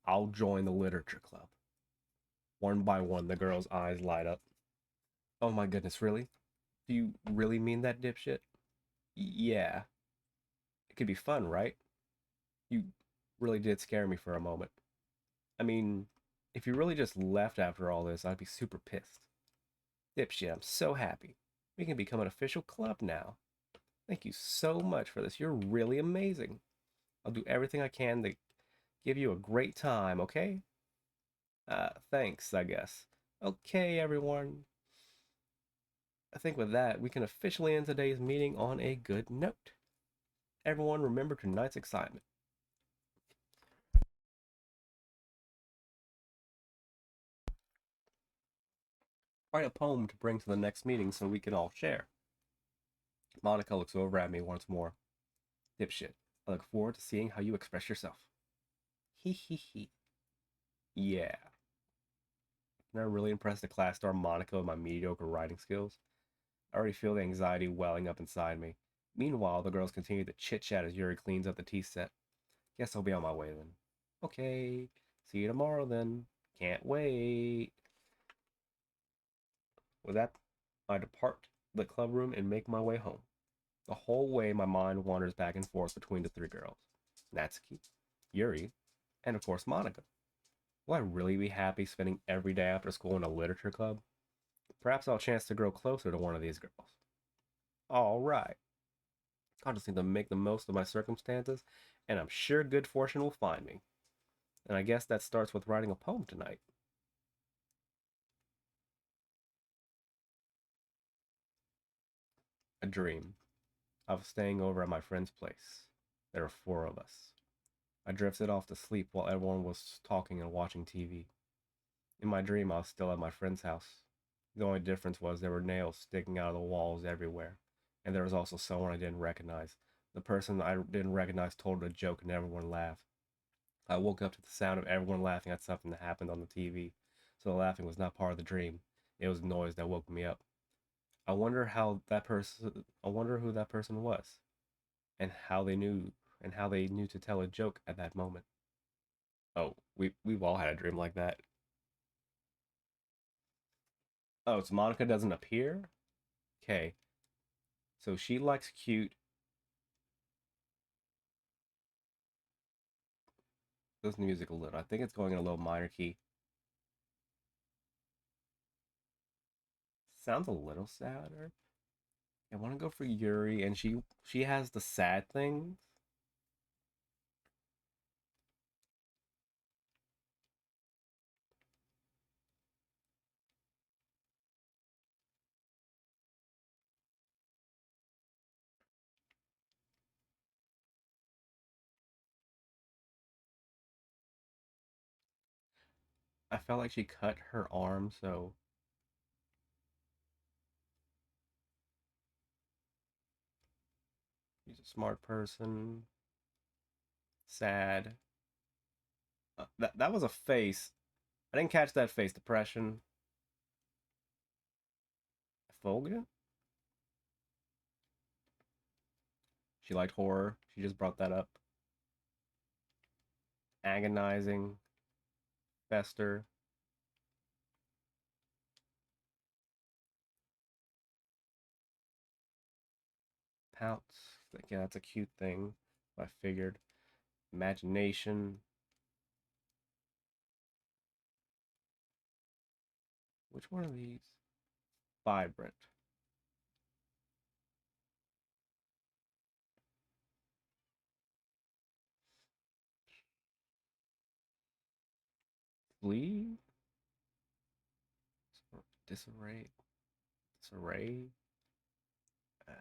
I'll join the literature club. One by one, the girl's eyes light up. Oh my goodness, really? Do you really mean that, dipshit? Yeah. It could be fun, right? You really did scare me for a moment. I mean, if you really just left after all this, I'd be super pissed. Dipshit, I'm so happy. We can become an official club now. Thank you so much for this. You're really amazing. I'll do everything I can to give you a great time, okay? Thanks, I guess. Okay, everyone. I think with that, we can officially end today's meeting on a good note. Everyone, remember tonight's excitement. Write a poem to bring to the next meeting so we can all share. Monica looks over at me once more. Dipshit, I look forward to seeing how you express yourself. Hee hee hee. Yeah. And I really impressed the class star Monica with my mediocre writing skills. I already feel the anxiety welling up inside me. Meanwhile, the girls continue to chit chat as Yuri cleans up the tea set. Guess I'll be on my way then. Okay, see you tomorrow then. Can't wait. With that, I depart the club room and make my way home. The whole way, my mind wanders back and forth between the three girls Natsuki, Yuri, and of course, Monica. Will I really be happy spending every day after school in a literature club? Perhaps I'll chance to grow closer to one of these girls. Alright. I'll just need to make the most of my circumstances, and I'm sure good fortune will find me. And I guess that starts with writing a poem tonight. A dream. I was staying over at my friend's place. There were four of us. I drifted off to sleep while everyone was talking and watching TV. In my dream, I was still at my friend's house. The only difference was there were nails sticking out of the walls everywhere, and there was also someone I didn't recognize. The person I didn't recognize told a joke and everyone laughed. I woke up to the sound of everyone laughing at something that happened on the TV. So the laughing was not part of the dream. It was noise that woke me up. I wonder who that person was and how they knew to tell a joke at that moment. Oh, we've all had a dream like that. Oh, so Monica doesn't appear? Okay. So she likes cute. Listen to music a little. I think it's going in a little minor key. Sounds a little sadder. I want to go for Yuri, and she has the sad things. I felt like she cut her arm, so she's a smart person. Sad. That was a face. I didn't catch that face. Depression. Fogan? She liked horror. She just brought that up. Agonizing. Fester. Pounce. Like, yeah, that's a cute thing. I figured. Imagination. Which one of these? Vibrant. Flee? Disarray. Disarray. Uh,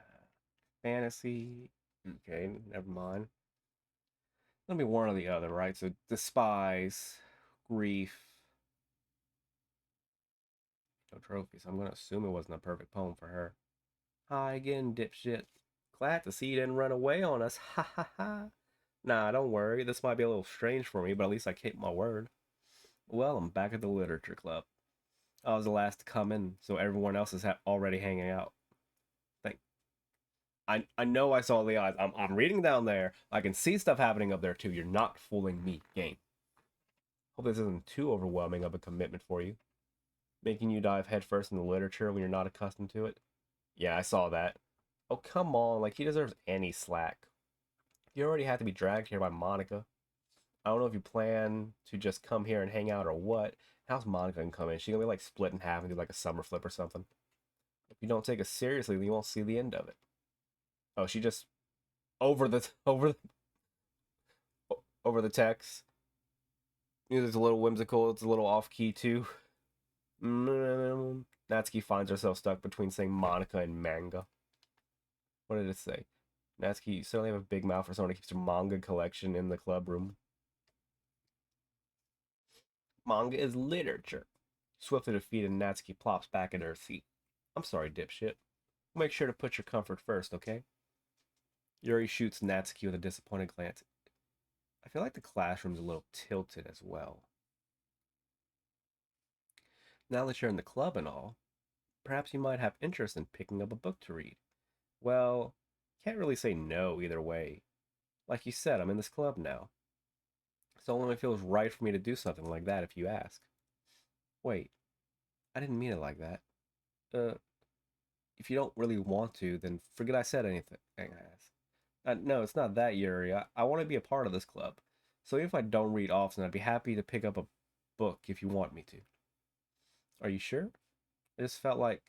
fantasy. Okay, never mind. Let me one or the other, right? So despise, grief, no trophies. I'm gonna assume it wasn't a perfect poem for her. Hi again, dipshit. Glad to see you didn't run away on us. Ha ha ha. Nah, don't worry. This might be a little strange for me, but at least I kept my word. Well, I'm back at the literature club. I was the last to come in, so everyone else is already hanging out. Thank. I know I saw the eyes. I'm reading down there. I can see stuff happening up there too. You're not fooling me, game. Hope this isn't too overwhelming of a commitment for you, making you dive headfirst into literature when you're not accustomed to it. Yeah, I saw that. Oh, come on. Like, he deserves any slack. You already had to be dragged here by Monica. I don't know if you plan to just come here and hang out or what. How's Monica gonna come in? She gonna be like split in half and do like a summer flip or something. If you don't take it seriously, then you won't see the end of it. Oh, she just over the text. It's a little whimsical. It's a little off key too. Natsuki finds herself stuck between saying Monica and manga. What did it say? Natsuki, you certainly have a big mouth for someone who keeps her manga collection in the club room. Manga is literature. Swiftly defeated, Natsuki plops back in her seat. I'm sorry, dipshit. Make sure to put your comfort first, okay? Yuri shoots Natsuki with a disappointed glance. I feel like the classroom's a little tilted as well. Now that you're in the club and all, perhaps you might have interest in picking up a book to read. Well, can't really say no either way. Like you said, I'm in this club now. So it only feels right for me to do something like that if you ask. Wait, I didn't mean it like that. Uh, if you don't really want to, then forget I said anything. No, it's not that, Yuri. I want to be a part of this club. So if I don't read often, I'd be happy to pick up a book if you want me to. Are you sure? I just felt like,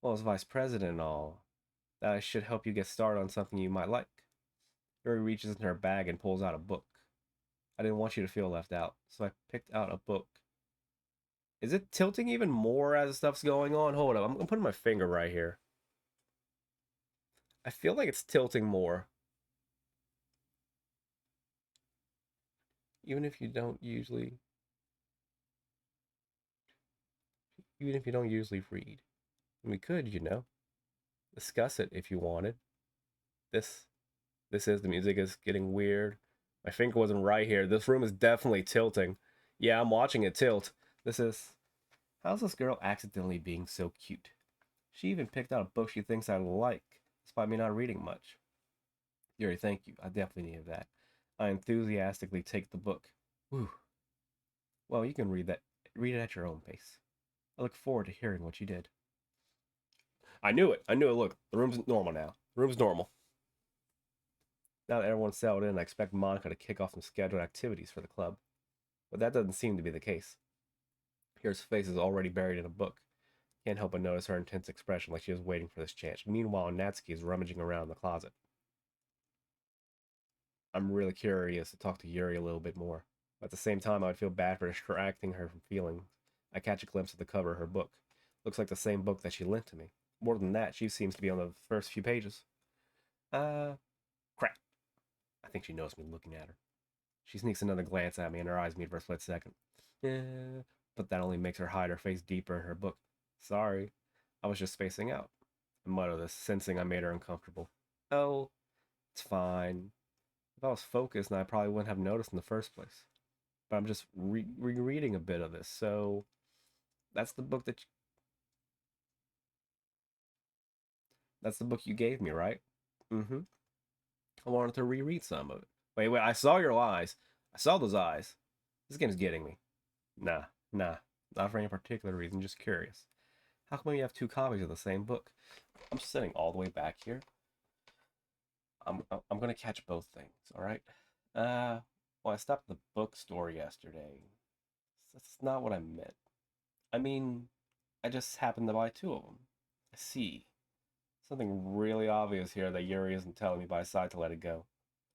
well, as vice president and all, that I should help you get started on something you might like. Yuri reaches into her bag and pulls out a book. I didn't want you to feel left out, so I picked out a book. Is it tilting even more as stuff's going on? Hold up, I'm putting my finger right here. I feel like it's tilting more. Even if you don't usually even if you don't usually read. We could, discuss it if you wanted. This this is the music is getting weird. My finger wasn't right here. This room is definitely tilting. Yeah, I'm watching it tilt. This is... How's this girl accidentally being so cute? She even picked out a book she thinks I like, despite me not reading much. Yuri, thank you. I definitely needed that. I enthusiastically take the book. Whew. Well, you can read that. Read it at your own pace. I look forward to hearing what you did. I knew it. I knew it. Look, the room's normal now. The room's normal. Now that everyone's settled in, I expect Monica to kick off some scheduled activities for the club. But that doesn't seem to be the case. Here's face is already buried in a book. Can't help but notice her intense expression like she was waiting for this chance. Meanwhile, Natsuki is rummaging around the closet. I'm really curious to talk to Yuri a little bit more. At the same time, I would feel bad for distracting her from feelings. I catch a glimpse of the cover of her book. Looks like the same book that she lent to me. More than that, she seems to be on the first few pages. Uh, Crap. I think she knows me looking at her. She sneaks another glance at me and her eyes meet for a split second. Yeah, but that only makes her hide her face deeper in her book. Sorry, I was just spacing out. I mutter this, sensing I made her uncomfortable. Oh, it's fine. If I was focused, then I probably wouldn't have noticed in the first place. But I'm just rereading a bit of this, so that's the book that's the book you gave me, right? Mm-hmm. I wanted to reread some of it. Wait, I saw your eyes. I saw those eyes. This game's getting me. Nah, nah, not for any particular reason, just curious. How come you have two copies of the same book? I'm sitting all the way back here. I'm gonna catch both things, all right? Uh, well, I stopped at the bookstore yesterday. That's not what I meant. I mean, I just happened to buy two of them. I see. Something really obvious here that Yuri isn't telling me, but I decided to let it go.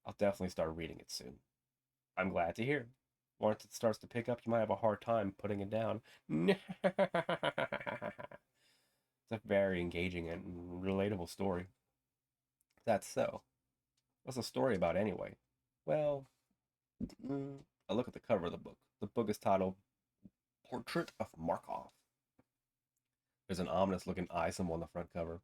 I'll definitely start reading it soon. I'm glad to hear. Once it starts to pick up, you might have a hard time putting it down. It's a very engaging and relatable story. That's so. What's the story about anyway? Well, I look at the cover of the book. The book is titled Portrait of Markov. There's an ominous looking eye symbol on the front cover.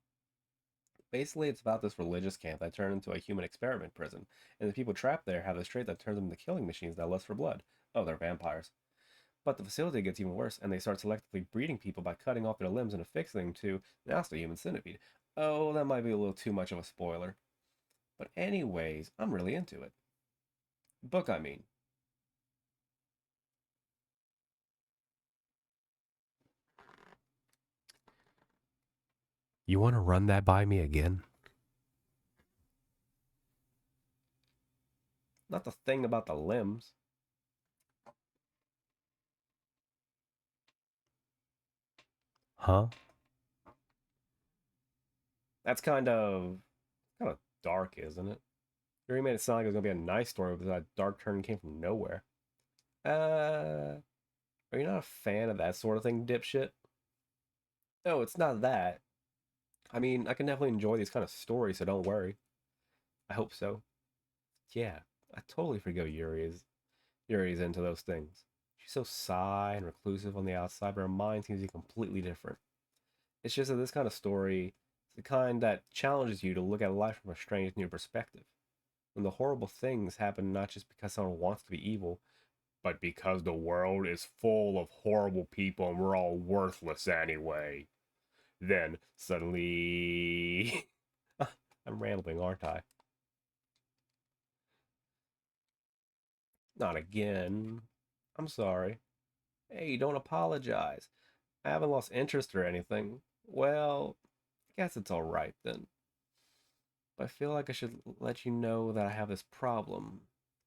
Basically, it's about this religious camp that turned into a human experiment prison, and the people trapped there have this trait that turns them into killing machines that lust for blood. Oh, they're vampires. But the facility gets even worse, and they start selectively breeding people by cutting off their limbs and affixing them to, now it's the human centipede. Oh, that might be a little too much of a spoiler. But anyways, I'm really into it. Book, I mean. You want to run that by me again? Not the thing about the limbs. Huh? That's kind of dark, isn't it? You already made it sound like it was gonna be a nice story, but that dark turn came from nowhere. Are you not a fan of that sort of thing, dipshit? No, it's not that. I mean, I can definitely enjoy these kind of stories, so don't worry. I hope so. Yeah, I totally forgive Yuri's into those things. She's so shy and reclusive on the outside, but her mind seems to be completely different. It's just that this kind of story is the kind that challenges you to look at life from a strange new perspective. When the horrible things happen not just because someone wants to be evil, but because the world is full of horrible people and we're all worthless anyway. Then suddenly. I'm rambling, aren't I? Not again. I'm sorry. Hey, don't apologize. I haven't lost interest or anything. Well, I guess it's alright then. But I feel like I should let you know that I have this problem.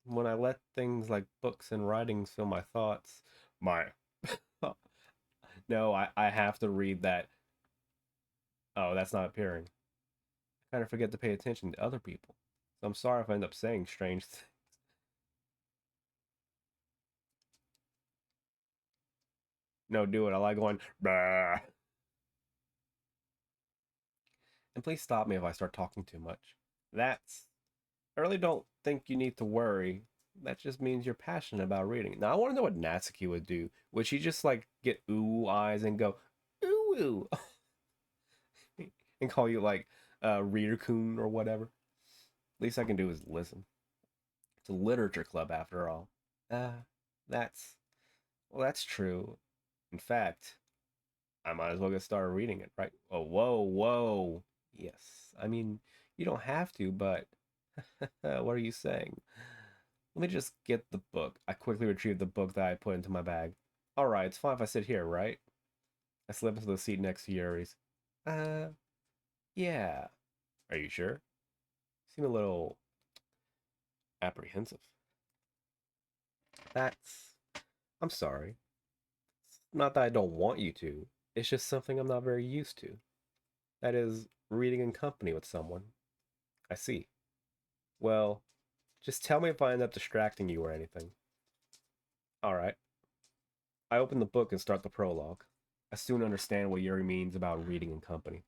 When I let things like books and writings fill my thoughts, my. No, I have to read that. Oh, that's not appearing. I kind of forget to pay attention to other people. So I'm sorry if I end up saying strange things. No, do it. I like going, bah. And please stop me if I start talking too much. That's. I really don't think you need to worry. That just means you're passionate about reading. Now, I want to know what Natsuki would do. Would she just like get ooh eyes and go, ooh, and call you like Reader-kun or whatever? Least I can do is listen. It's a literature club after all. Uh, that's, well, that's true. In fact, I might as well get started reading it, right? Oh, whoa, whoa. Yes. I mean, you don't have to, but what are you saying? Let me just get the book. I quickly retrieved the book that I put into my bag. All right, it's fine if I sit here, right? I slip into the seat next to Yuri's. Uh, yeah. Are you sure? Seem a little apprehensive. That's. I'm sorry. It's not that I don't want you to. It's just something I'm not very used to. That is, reading in company with someone. I see. Well, just tell me if I end up distracting you or anything. All right. I open the book and start the prologue. I soon understand what Yuri means about reading in company.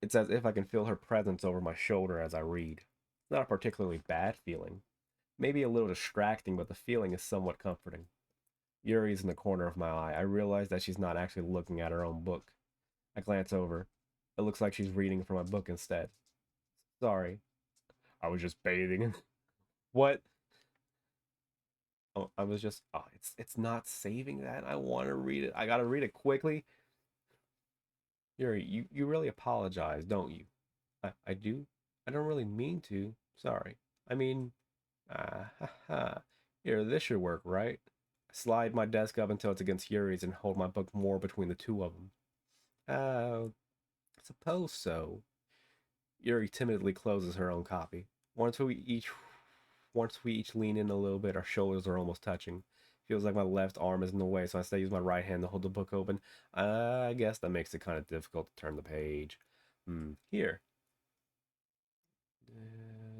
It's as if I can feel her presence over my shoulder as I read. Not a particularly bad feeling. Maybe a little distracting, but the feeling is somewhat comforting. Yuri's in the corner of my eye. I realize that she's not actually looking at her own book. I glance over. It looks like she's reading from my book instead. Sorry. I was just bathing. What? Oh, I was just. Oh, it's not saving that. I want to read it. I gotta read it quickly. Yuri, you really apologize, don't you? I do. I don't really mean to. Sorry. I mean, ha ha. Here, this should work, right? I slide my desk up until it's against Yuri's and hold my book more between the two of them. I suppose so. Yuri timidly closes her own copy. Once we each once we each lean in a little bit, our shoulders are almost touching. Feels like my left arm is in the way, so I instead use my right hand to hold the book open. I guess that makes it kind of difficult to turn the page. Here.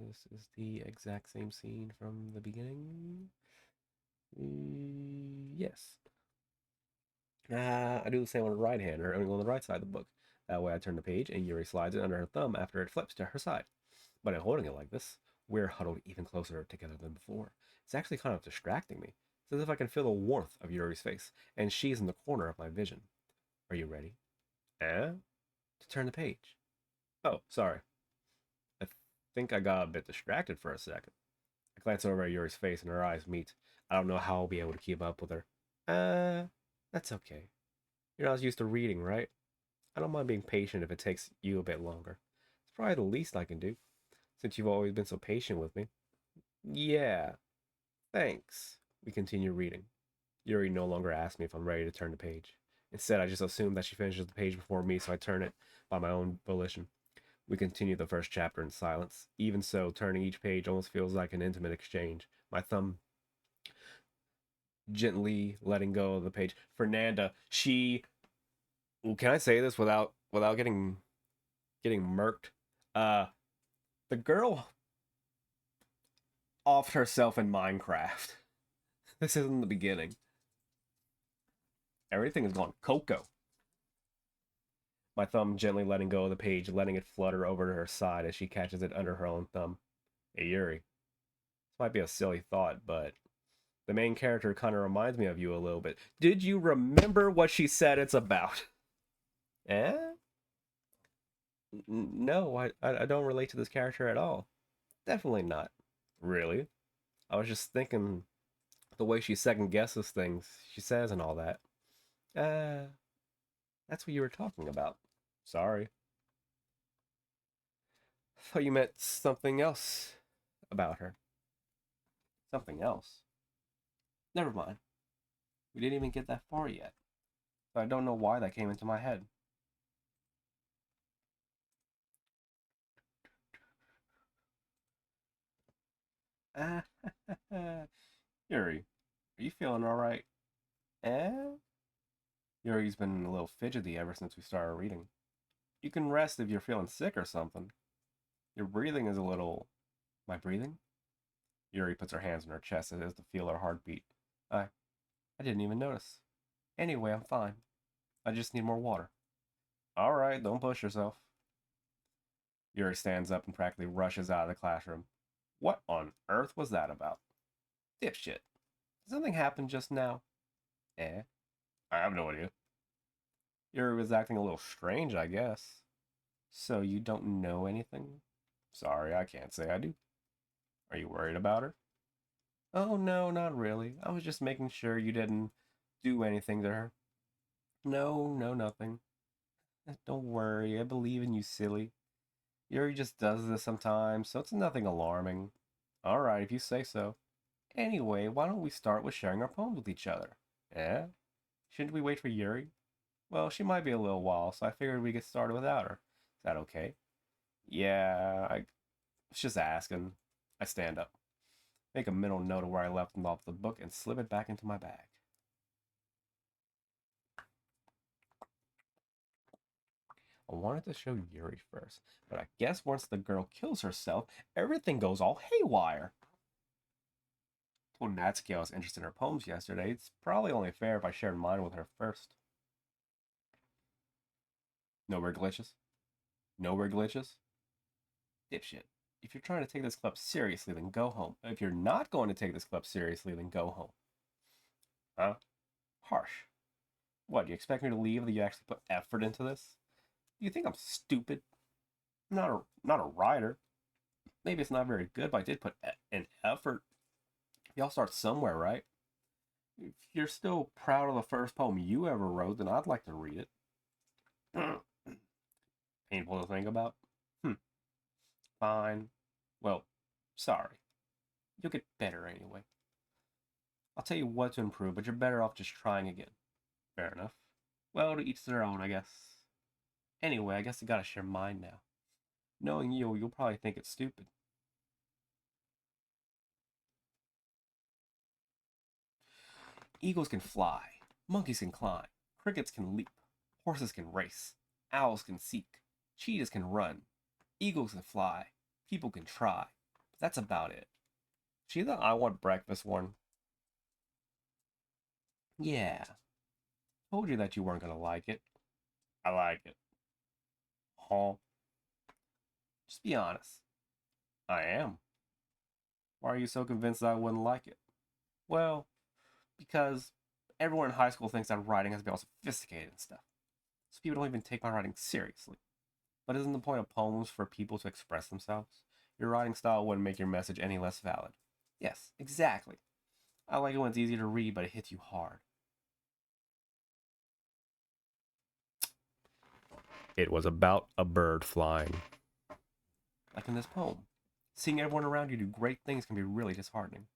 This is the exact same scene from the beginning. Yes. I do the same on the right hand, or on the right side of the book. That way I turn the page and Yuri slides it under her thumb after it flips to her side. But in holding it like this, we're huddled even closer together than before. It's actually kind of distracting me. It's as if I can feel the warmth of Yuri's face, and she's in the corner of my vision. Are you ready? To turn the page. Oh, sorry. I think I got a bit distracted for a second. I glance over at Yuri's face and her eyes meet. I don't know how I'll be able to keep up with her. That's okay. You're not used to reading, right? I don't mind being patient if it takes you a bit longer. It's probably the least I can do, since you've always been so patient with me. Yeah, thanks. We continue reading. Yuri no longer asks me if I'm ready to turn the page. Instead, I just assume that she finishes the page before me, so I turn it by my own volition. We continue the first chapter in silence. Even so, turning each page almost feels like an intimate exchange. My thumb gently letting go of the page. Fernanda, she. Well, can I say this without getting murked? Uh, the girl offed herself in Minecraft. This isn't the beginning. Everything has gone cocoa. My thumb gently letting go of the page, letting it flutter over to her side as she catches it under her own thumb. Hey, Yuri. This might be a silly thought, but the main character kind of reminds me of you a little bit. Did you remember what she said it's about? Eh? No, I don't relate to this character at all. Definitely not. Really? I was just thinking the way she second guesses things she says and all that. Uh, that's what you were talking about. Sorry. I thought you meant something else about her. Something else. Never mind. We didn't even get that far yet. So I don't know why that came into my head. Yuri, are you feeling alright? Eh? Yuri's been a little fidgety ever since we started reading. You can rest if you're feeling sick or something. Your breathing is a little. My breathing? Yuri puts her hands on her chest as if to feel her heartbeat. I didn't even notice. Anyway, I'm fine. I just need more water. Alright, don't push yourself. Yuri stands up and practically rushes out of the classroom. What on earth was that about? Dipshit. Did something happen just now? Eh? I have no idea. Yuri was acting a little strange, I guess. So you don't know anything? Sorry, I can't say I do. Are you worried about her? Oh, no, not really. I was just making sure you didn't do anything to her. No, no, nothing. Don't worry, I believe in you, silly. Yuri just does this sometimes, so it's nothing alarming. Alright, if you say so. Anyway, why don't we start with sharing our poems with each other? Yeah? Shouldn't we wait for Yuri? Well, she might be a little while, so I figured we get started without her. Is that okay? Yeah, I was just asking. I stand up, make a mental note of where I left off the book, and slip it back into my bag. I wanted to show Yuri first, but I guess once the girl kills herself, everything goes all haywire. Told Natsuki I was interested in her poems yesterday. It's probably only fair if I shared mine with her first. No weird glitches? No weird glitches? Dipshit. If you're trying to take this club seriously, then go home. If you're not going to take this club seriously, then go home. Huh? Harsh. What, do you expect me to leave that you actually put effort into this? Do you think I'm stupid? I'm not a writer. Maybe it's not very good, but I did put an effort. Y'all start somewhere, right? If you're still proud of the first poem you ever wrote, then I'd like to read it. Painful to think about. Hmm. Fine. Well, sorry. You'll get better anyway. I'll tell you what to improve, but you're better off just trying again. Fair enough. Well, to each their own, I guess. Anyway, I guess I gotta share mine now. Knowing you'll probably think it's stupid. Eagles can fly, monkeys can climb, crickets can leap, horses can race, owls can seek, cheetahs can run, eagles can fly, people can try. But that's about it. See the I want breakfast one? Yeah. Told you that you weren't gonna like it. I like it. Huh? Just be honest. I am. Why are you so convinced that I wouldn't like it? Well, because everyone in high school thinks that writing has to be all sophisticated and stuff. So people don't even take my writing seriously. But isn't the point of poems for people to express themselves? Your writing style wouldn't make your message any less valid. Yes, exactly. I like it when it's easy to read, but it hits you hard. It was about a bird flying. Like in this poem. Seeing everyone around you do great things can be really disheartening.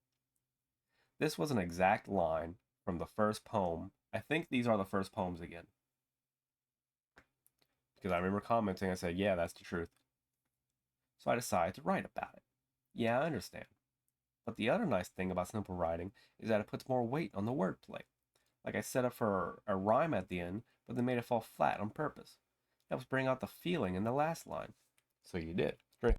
This was an exact line from the first poem. I think these are the first poems again. Because I remember commenting, I said, yeah, that's the truth. So I decided to write about it. Yeah, I understand. But the other nice thing about simple writing is that it puts more weight on the wordplay. Like I set up for a rhyme at the end, but then made it fall flat on purpose. That was bring out the feeling in the last line. So you did. Great.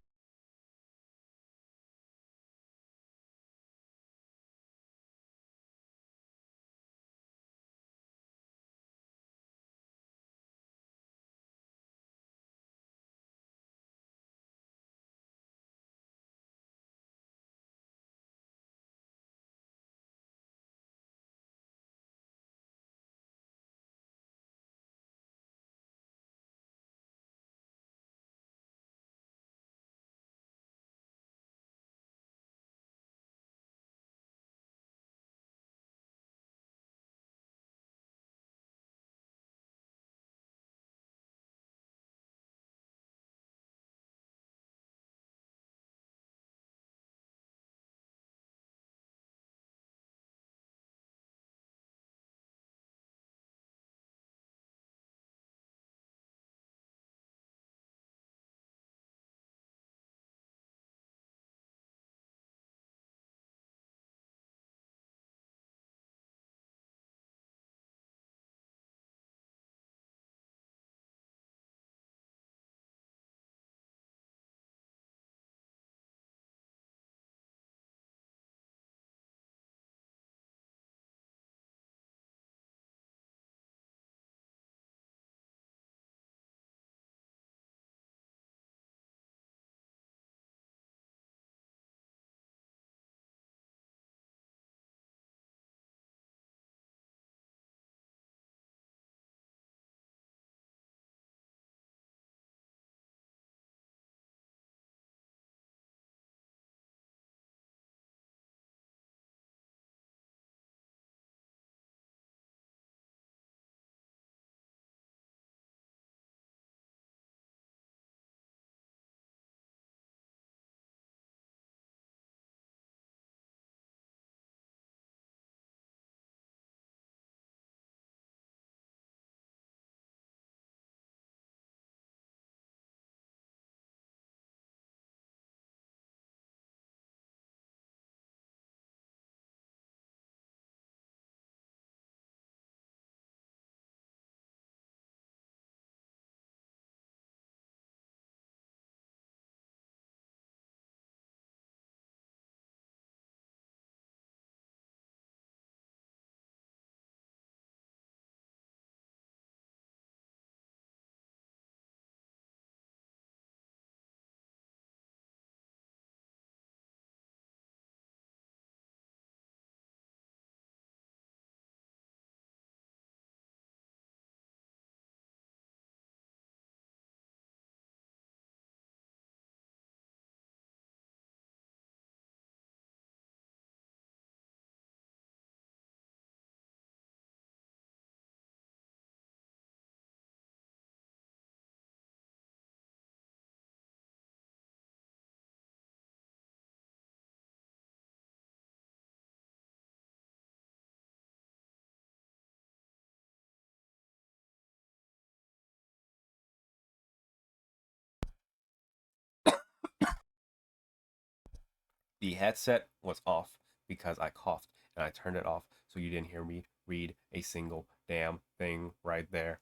The headset was off because I coughed and I turned it off so you didn't hear me read a single damn thing right there.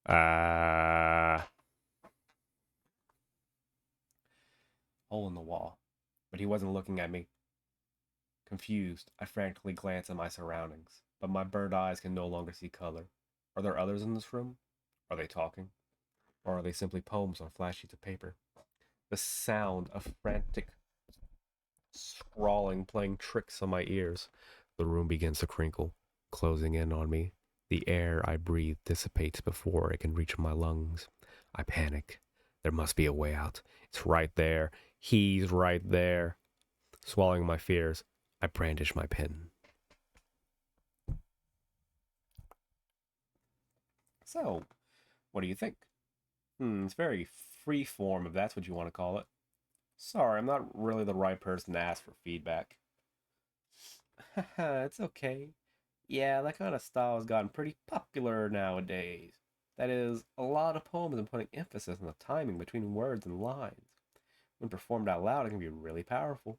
Ah. Hole in the wall. But he wasn't looking at me. Confused, I frantically glanced at my surroundings, but my bird eyes can no longer see color. Are there others in this room? Are they talking? Or are they simply poems on flat sheets of paper? The sound of frantic scrawling playing tricks on my ears. The room begins to crinkle, closing in on me. The air I breathe dissipates before it can reach my lungs. I panic. There must be a way out. It's right there. He's right there. Swallowing my fears, I brandish my pen. So, what do you think? It's very free form, if that's what you want to call it. Sorry, I'm not really the right person to ask for feedback. Haha, it's okay. Yeah, that kind of style has gotten pretty popular nowadays. That is, a lot of poems and putting emphasis on the timing between words and lines. When performed out loud, it can be really powerful.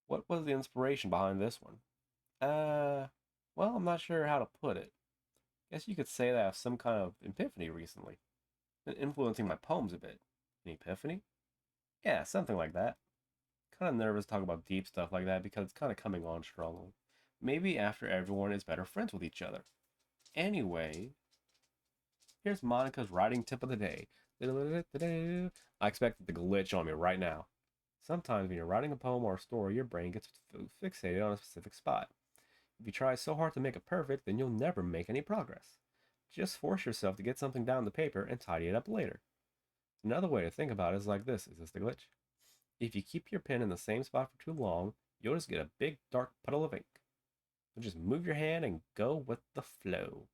What was the inspiration behind this one? Uh, well, I'm not sure how to put it. Guess you could say that I have some kind of epiphany recently, been influencing my poems a bit. An epiphany? Yeah, something like that. Kind of nervous to talk about deep stuff like that because it's kind of coming on strongly. Maybe after everyone is better friends with each other. Anyway, here's Monica's writing tip of the day. I expect it to glitch on me right now. Sometimes when you're writing a poem or a story, your brain gets fixated on a specific spot. If you try so hard to make it perfect, then you'll never make any progress. Just force yourself to get something down the paper and tidy it up later. Another way to think about it is like this. Is this the glitch? If you keep your pen in the same spot for too long, you'll just get a big dark puddle of ink. So just move your hand and go with the flow.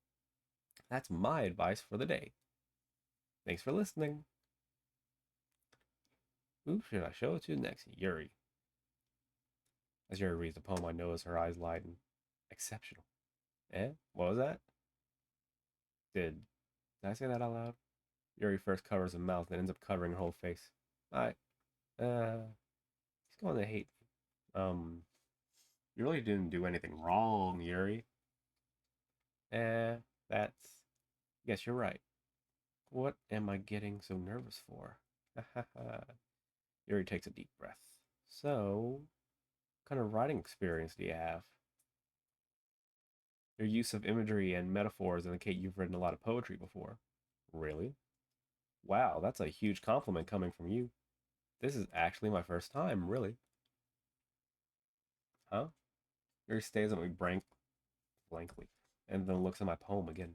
That's my advice for the day. Thanks for listening. Who should I show it to next? Yuri. As Yuri reads the poem, I notice her eyes lighten. Exceptional. Eh? What was that? Did I say that out loud? Yuri first covers her mouth, then ends up covering her whole face. I, he's going to hate me. You really didn't do anything wrong, Yuri. Eh, that's. Guess you're right. What am I getting so nervous for? Yuri takes a deep breath. So, what kind of writing experience do you have? Your use of imagery and metaphors indicate you've written a lot of poetry before. Really? Wow, that's a huge compliment coming from you. This is actually my first time, really. Huh? Yuri stares at me blankly, and then looks at my poem again.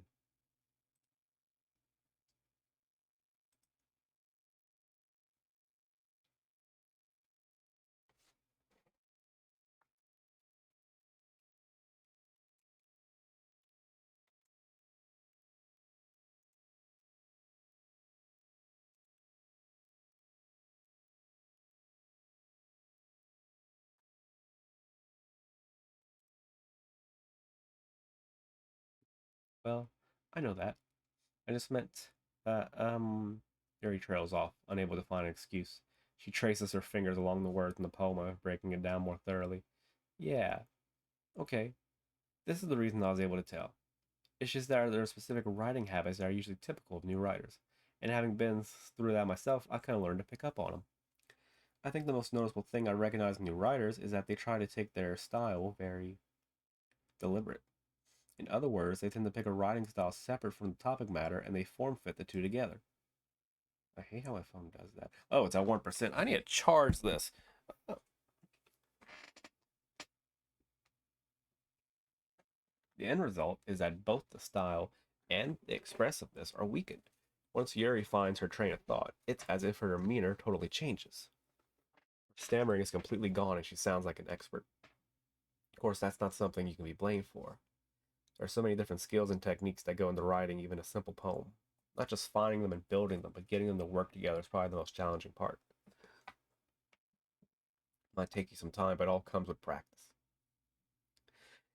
Well, I know that. I just meant, Yuri trails off, unable to find an excuse. She traces her fingers along the words in the poem, breaking it down more thoroughly. Yeah, okay. This is the reason I was able to tell. It's just that there are specific writing habits that are usually typical of new writers. And having been through that myself, I kind of learned to pick up on them. I think the most noticeable thing I recognize in new writers is that they try to take their style very deliberate. In other words, they tend to pick a writing style separate from the topic matter and they form fit the two together. I hate how my phone does that. Oh, it's at 1%. I need to charge this. The end result is that both the style and the expressiveness are weakened. Once Yuri finds her train of thought, it's as if her demeanor totally changes. Her stammering is completely gone and she sounds like an expert. Of course, that's not something you can be blamed for. There are so many different skills and techniques that go into writing even a simple poem. Not just finding them and building them, but getting them to work together is probably the most challenging part. It might take you some time, but it all comes with practice.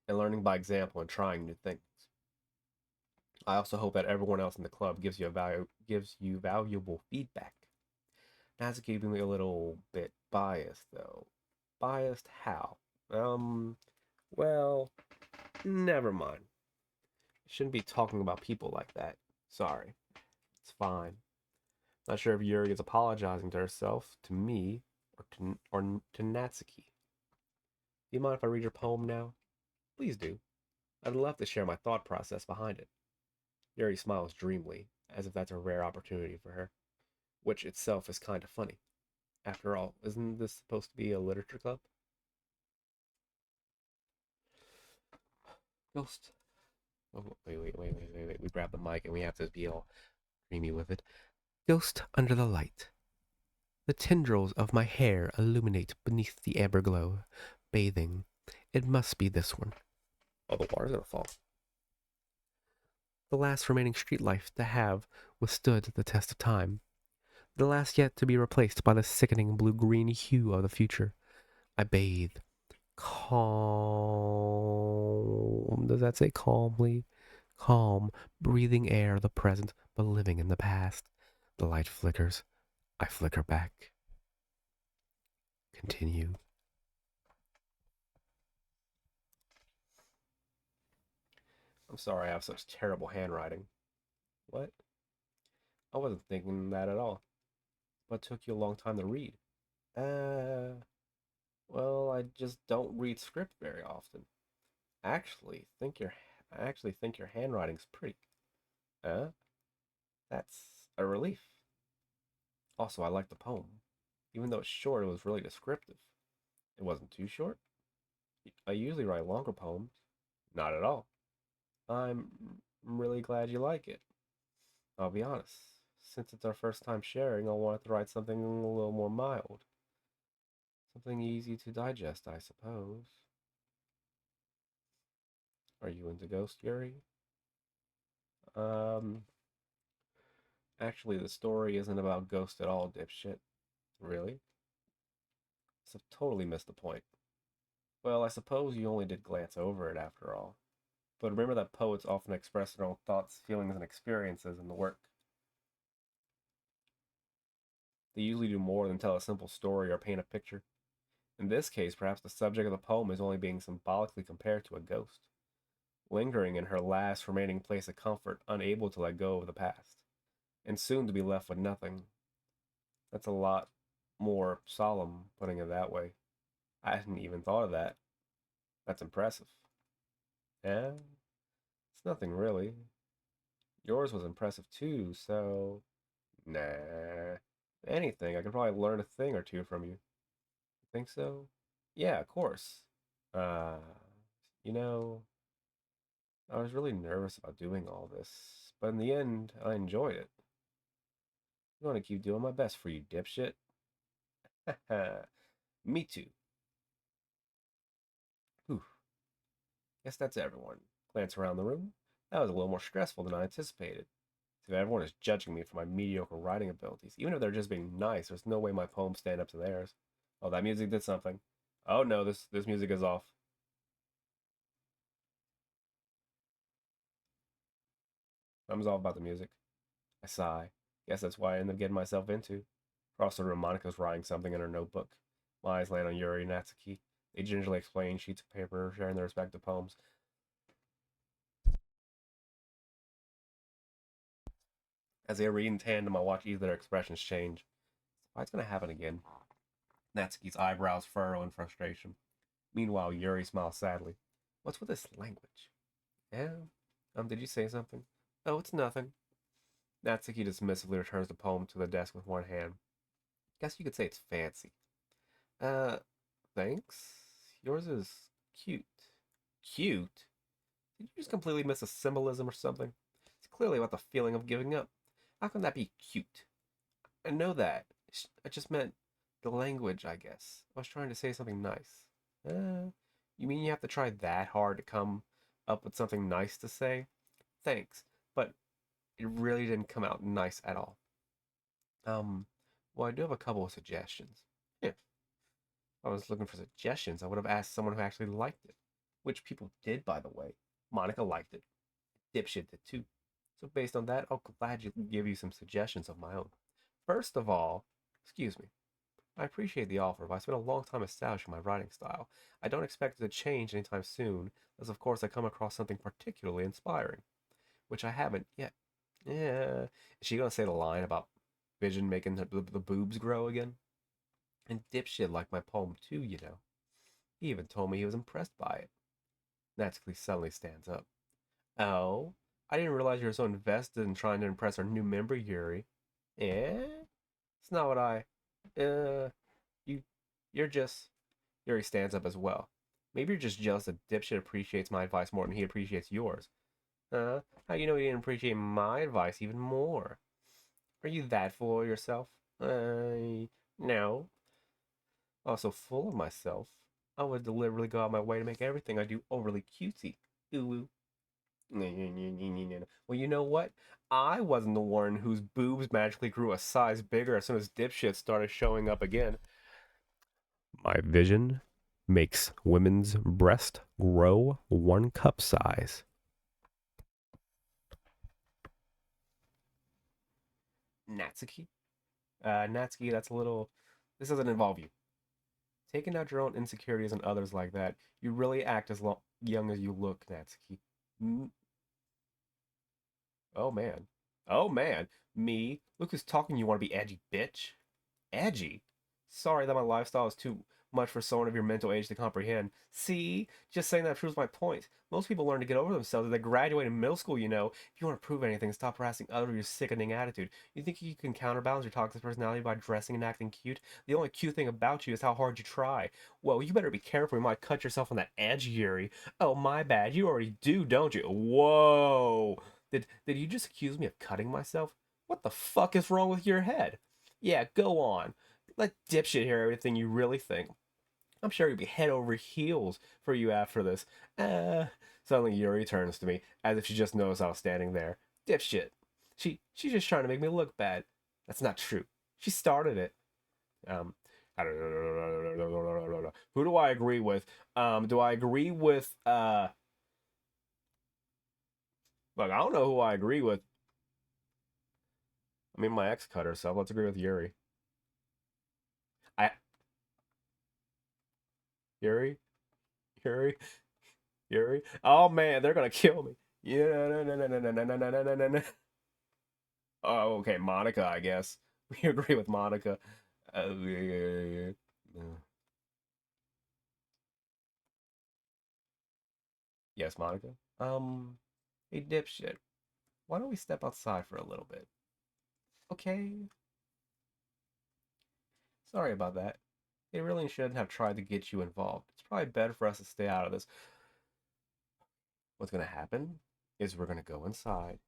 And learning by example and trying new things. I also hope that everyone else in the club gives you valuable feedback. That's keeping me a little bit biased, though. Biased how? Um, well, never mind. Shouldn't be talking about people like that. Sorry. It's fine. Not sure if Yuri is apologizing to herself, to me, or to Natsuki. Do you mind if I read your poem now? Please do. I'd love to share my thought process behind it. Yuri smiles dreamily, as if that's a rare opportunity for her, which itself is kind of funny. After all, isn't this supposed to be a literature club? Ghost. Oh, wait. We grab the mic and we have to be all dreamy with it. Ghost under the light. The tendrils of my hair illuminate beneath the amber glow. Bathing. It must be this one. Oh, the water's gonna fall. The last remaining street life to have withstood the test of time. The last yet to be replaced by the sickening blue-green hue of the future. I bathe. Calm. Does that say calmly? Calm, breathing air of the present, but living in the past. The light flickers. I flicker back. Continue. I'm sorry I have such terrible handwriting. What? I wasn't thinking that at all. What took you a long time to read? Uh, well, I just don't read script very often. Actually, think your I actually think your handwriting's pretty. That's a relief. Also, I like the poem. Even though it's short, it was really descriptive. It wasn't too short. I usually write longer poems. Not at all. I'm really glad you like it. I'll be honest. Since it's our first time sharing, I wanted to write something a little more mild. Something easy to digest, I suppose. Are you into Ghost Yuri? Um, actually, the story isn't about Ghost at all, dipshit. Really? So totally missed the point. Well, I suppose you only did glance over it after all. But remember that poets often express their own thoughts, feelings, and experiences in the work. They usually do more than tell a simple story or paint a picture. In this case, perhaps the subject of the poem is only being symbolically compared to a ghost, lingering in her last remaining place of comfort, unable to let go of the past, and soon to be left with nothing. That's a lot more solemn, putting it that way. I hadn't even thought of that. That's impressive. Yeah, it's nothing really. Yours was impressive too, so nah. Anything, I could probably learn a thing or two from you. Think so? Yeah, of course. Uh, you know, I was really nervous about doing all this, but in the end, I enjoyed it. I'm gonna keep doing my best for you, dipshit. Me too. Whew. Guess that's everyone. Glance around the room. That was a little more stressful than I anticipated. So everyone is judging me for my mediocre writing abilities. Even if they're just being nice, there's no way my poems stand up to theirs. Oh, that music did something. Oh no, this music is off. Thumbs off about the music. I sigh. Guess that's why I ended up getting myself into. Across the room, Monica's writing something in her notebook. My eyes land on Yuri and Natsuki. They gingerly explain sheets of paper, sharing their respective poems. As they read in tandem, I watch each of their expressions change. Why it's gonna happen again? Natsuki's eyebrows furrow in frustration. Meanwhile, Yuri smiles sadly. What's with this language? Yeah? Did you say something? Oh, it's nothing. Natsuki dismissively returns the poem to the desk with one hand. Guess you could say it's fancy. Uh, thanks. Yours is cute. Cute? Did you just completely miss a symbolism or something? It's clearly about the feeling of giving up. How can that be cute? I know that. I just meant the language, I guess. I was trying to say something nice. You mean you have to try that hard to come up with something nice to say? Thanks, but it really didn't come out nice at all. Um, well, I do have a couple of suggestions. Yeah, if I was looking for suggestions, I would have asked someone who actually liked it. Which people did, by the way. Monica liked it. Dipshit did too. So based on that, I'll gladly give you some suggestions of my own. First of all, Excuse me. I appreciate the offer, but I spent a long time establishing my writing style. I don't expect it to change anytime soon, unless of course I come across something particularly inspiring, which I haven't yet. Yeah. Is she gonna say the line about Vision making the boobs grow again? And dipshit like my poem too, you know. He even told me he was impressed by it. Natsuki suddenly stands up. Oh? I didn't realize you were so invested in trying to impress our new member, Yuri. Eh? It's not what I... Uh... You... You're just... Yuri stands up as well. Maybe you're just jealous that dipshit appreciates my advice more than he appreciates yours. How you know he didn't appreciate my advice even more? Are you that full of yourself? No. Also full of myself. I would deliberately go out my way to make everything I do overly cutesy. Ooh. Well, you know what? I wasn't the one whose boobs magically grew a size bigger as soon as dipshits started showing up again. My vision makes women's breast grow 1 cup size. Natsuki? Natsuki, that's a little. This doesn't involve you. Taking out your own insecurities on others like that, you really act as young as you look, Natsuki. Mm. Oh man. Oh man. Me? Look who's talking, you want to be edgy, bitch. Edgy? Sorry that my lifestyle is too much for someone of your mental age to comprehend. See? Just saying that proves my point. Most people learn to get over themselves as they graduate in middle school, you know. If you want to prove anything, stop harassing others with your sickening attitude. You think you can counterbalance your toxic personality by dressing and acting cute? The only cute thing about you is how hard you try. Well, you better be careful. You might cut yourself on that edge, Yuri. Oh, my bad. You already do, don't you? Whoa. Did you just accuse me of cutting myself? What the fuck is wrong with your head? Yeah, go on. Let dipshit hear everything you really think. I'm sure he'd be head over heels for you after this. Uh, Suddenly Yuri turns to me, as if she just noticed I was standing there. Dipshit. She's just trying to make me look bad. That's not true. She started it. Um, who do I agree with? Do I agree with, look, I don't know who I agree with. I mean, my ex cut herself. Let's agree with Yuri. I, Yuri? Yuri? Yuri? Oh man, they're gonna kill me. Yeah, no, no, no, no, no, no, no, no, no, no, no. Oh, okay, Monica, I guess. We agree with Monica. Yeah, yeah, yeah, yeah. Yes, Monica. Hey, dipshit. Why don't we step outside for a little bit? Okay. Sorry about that. They really shouldn't have tried to get you involved. It's probably better for us to stay out of this. What's gonna happen is we're gonna go inside,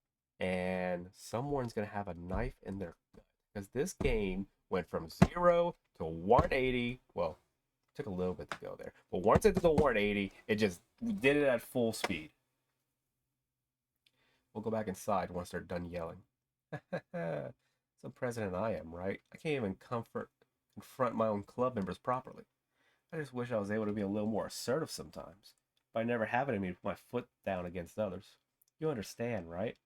and someone's gonna have a knife in their gut because this game went from 0 to 180. Well, it took a little bit to go there, but once it did the 180, it just did it at full speed. We'll go back inside once they're done yelling. So president I am, right? I can't even confront my own club members properly. I just wish I was able to be a little more assertive sometimes, but I never have it in me to put my foot down against others. You understand, right?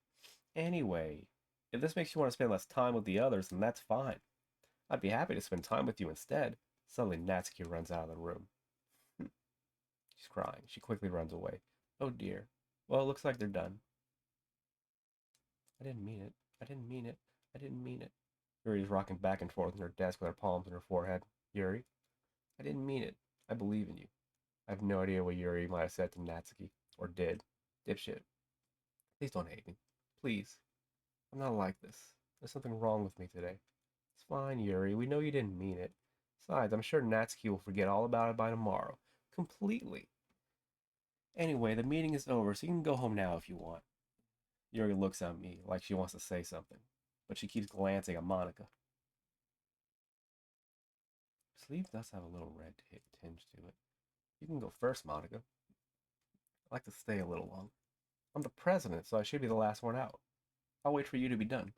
Anyway, if this makes you want to spend less time with the others, then that's fine. I'd be happy to spend time with you instead. Suddenly, Natsuki runs out of the room. She's crying. She quickly runs away. Oh dear. Well, it looks like they're done. I didn't mean it. I didn't mean it. I didn't mean it. Yuri's rocking back and forth on her desk with her palms on her forehead. Yuri, I didn't mean it. I believe in you. I have no idea what Yuri might have said to Natsuki. Or did. Dipshit. Please don't hate me. Please. I'm not like this. There's something wrong with me today. It's fine, Yuri. We know you didn't mean it. Besides, I'm sure Natsuki will forget all about it by tomorrow. Completely. Anyway, the meeting is over, so you can go home now if you want. Yuri looks at me like she wants to say something, but she keeps glancing at Monica. Sleeve does have a little red tinge to it. You can go first, Monica. I'd like to stay a little longer. I'm the president, so I should be the last one out. I'll wait for you to be done.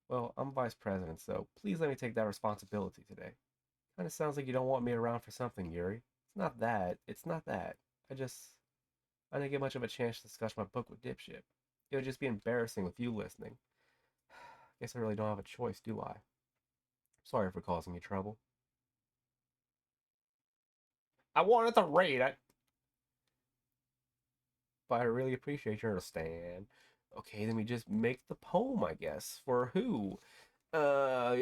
Well, I'm vice president, so please let me take that responsibility today. Kind of sounds like you don't want me around for something, Yuri. It's not that. It's not that. I didn't get much of a chance to discuss my book with Dipshit. It would just be embarrassing with you listening. Guess I really don't have a choice, do I? Sorry for causing you trouble. I wanted to read it, but I really appreciate your understand. Okay, then we just make the poem, I guess. For who? Fuck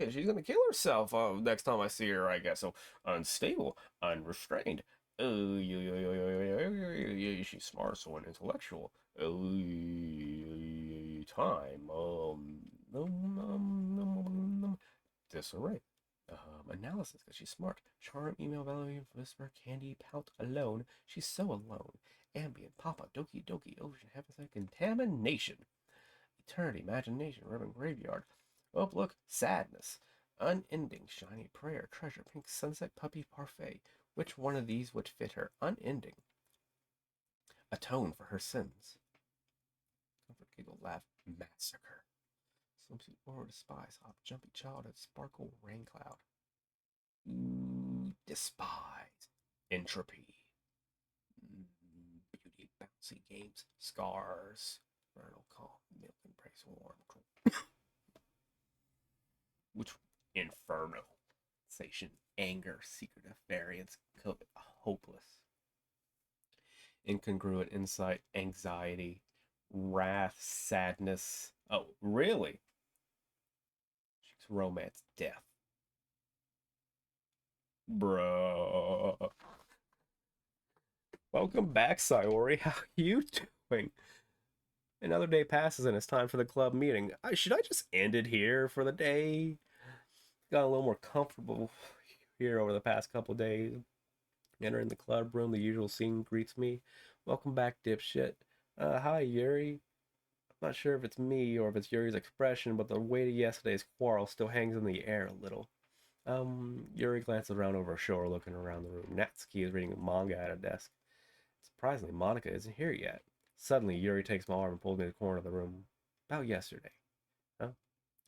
it, she's gonna kill herself next time I see her, I guess. So, unstable, unrestrained. She's smart, so intellectual. Time, disarray. Analysis, because she's smart. Charm, email, value, whisper, candy, pout, alone. She's so alone. Ambient, papa, doki, doki, ocean, heaven, contamination. Eternity, imagination, ribbon, graveyard. Oh, look, sadness. Unending, shiny prayer, treasure, pink sunset, puppy, parfait. Which one of these would fit her? Unending. Atone for her sins. Comfort, giggle, laugh, massacre. Swimsuit, or despise, hop, jumpy childhood, sparkle, rain cloud. Despise. Entropy. Beauty, bouncy games, scars. Vernal calm, milk and praise, warm, cool. Which inferno? Sensation, anger, secretive variance, hopeless. Incongruent insight, anxiety, wrath, sadness. Oh, really? Romance, death. Bruh. Welcome back, Sayori. How you doing? Another day passes and it's time for the club meeting. Should I just end it here for the day? Got a little more comfortable here over the past couple of days. Entering the club room, the usual scene greets me. Welcome back, dipshit. Hi, Yuri. I'm not sure if it's me or if it's Yuri's expression, but the weight of yesterday's quarrel still hangs in the air a little. Yuri glances around over her shoulder, looking around the room. Natsuki is reading a manga at a desk. Surprisingly, Monica isn't here yet. Suddenly, Yuri takes my arm and pulls me to the corner of the room. About yesterday. Huh?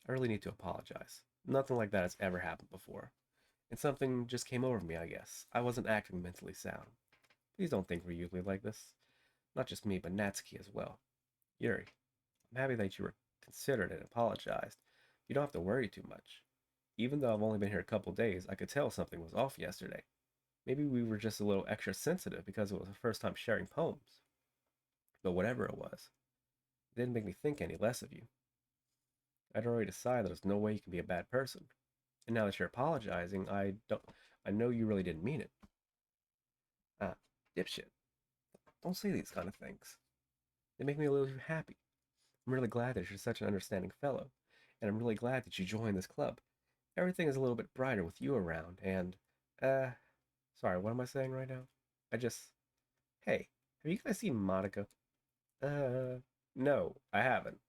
I really need to apologize. Nothing like that has ever happened before. And something just came over me, I guess. I wasn't acting mentally sound. Please don't think we're usually like this. Not just me, but Natsuki as well. Yuri, I'm happy that you were considerate and apologized. You don't have to worry too much. Even though I've only been here a couple days, I could tell something was off yesterday. Maybe we were just a little extra sensitive because it was the first time sharing poems. But whatever it was, it didn't make me think any less of you. I'd already decided there's no way you can be a bad person. And now that you're apologizing, I know you really didn't mean it. Ah, dipshit. Don't say these kind of things. They make me a little too happy. I'm really glad that you're such an understanding fellow, and I'm really glad that you joined this club. Everything is a little bit brighter with you around, and, uh, sorry, what am I saying right now? I just, hey, have you guys seen Monica? Uh, no, I haven't.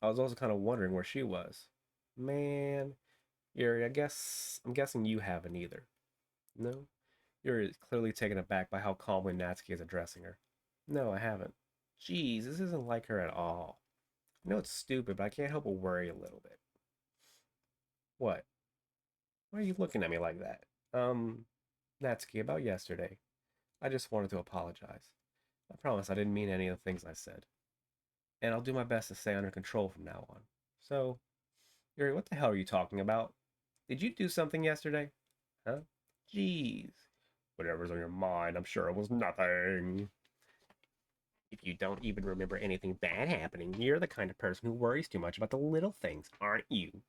I was also kind of wondering where she was. Man, Yuri, I'm guessing you haven't either. No? Yuri is clearly taken aback by how calmly Natsuki is addressing her. No, I haven't. Jeez, this isn't like her at all. I know it's stupid, but I can't help but worry a little bit. What? Why are you looking at me like that? Natsuki, about yesterday. I just wanted to apologize. I promise I didn't mean any of the things I said. And I'll do my best to stay under control from now on. So, Yuri, what the hell are you talking about? Did you do something yesterday? Huh? Jeez. Whatever's on your mind, I'm sure it was nothing. If you don't even remember anything bad happening, you're the kind of person who worries too much about the little things, aren't you?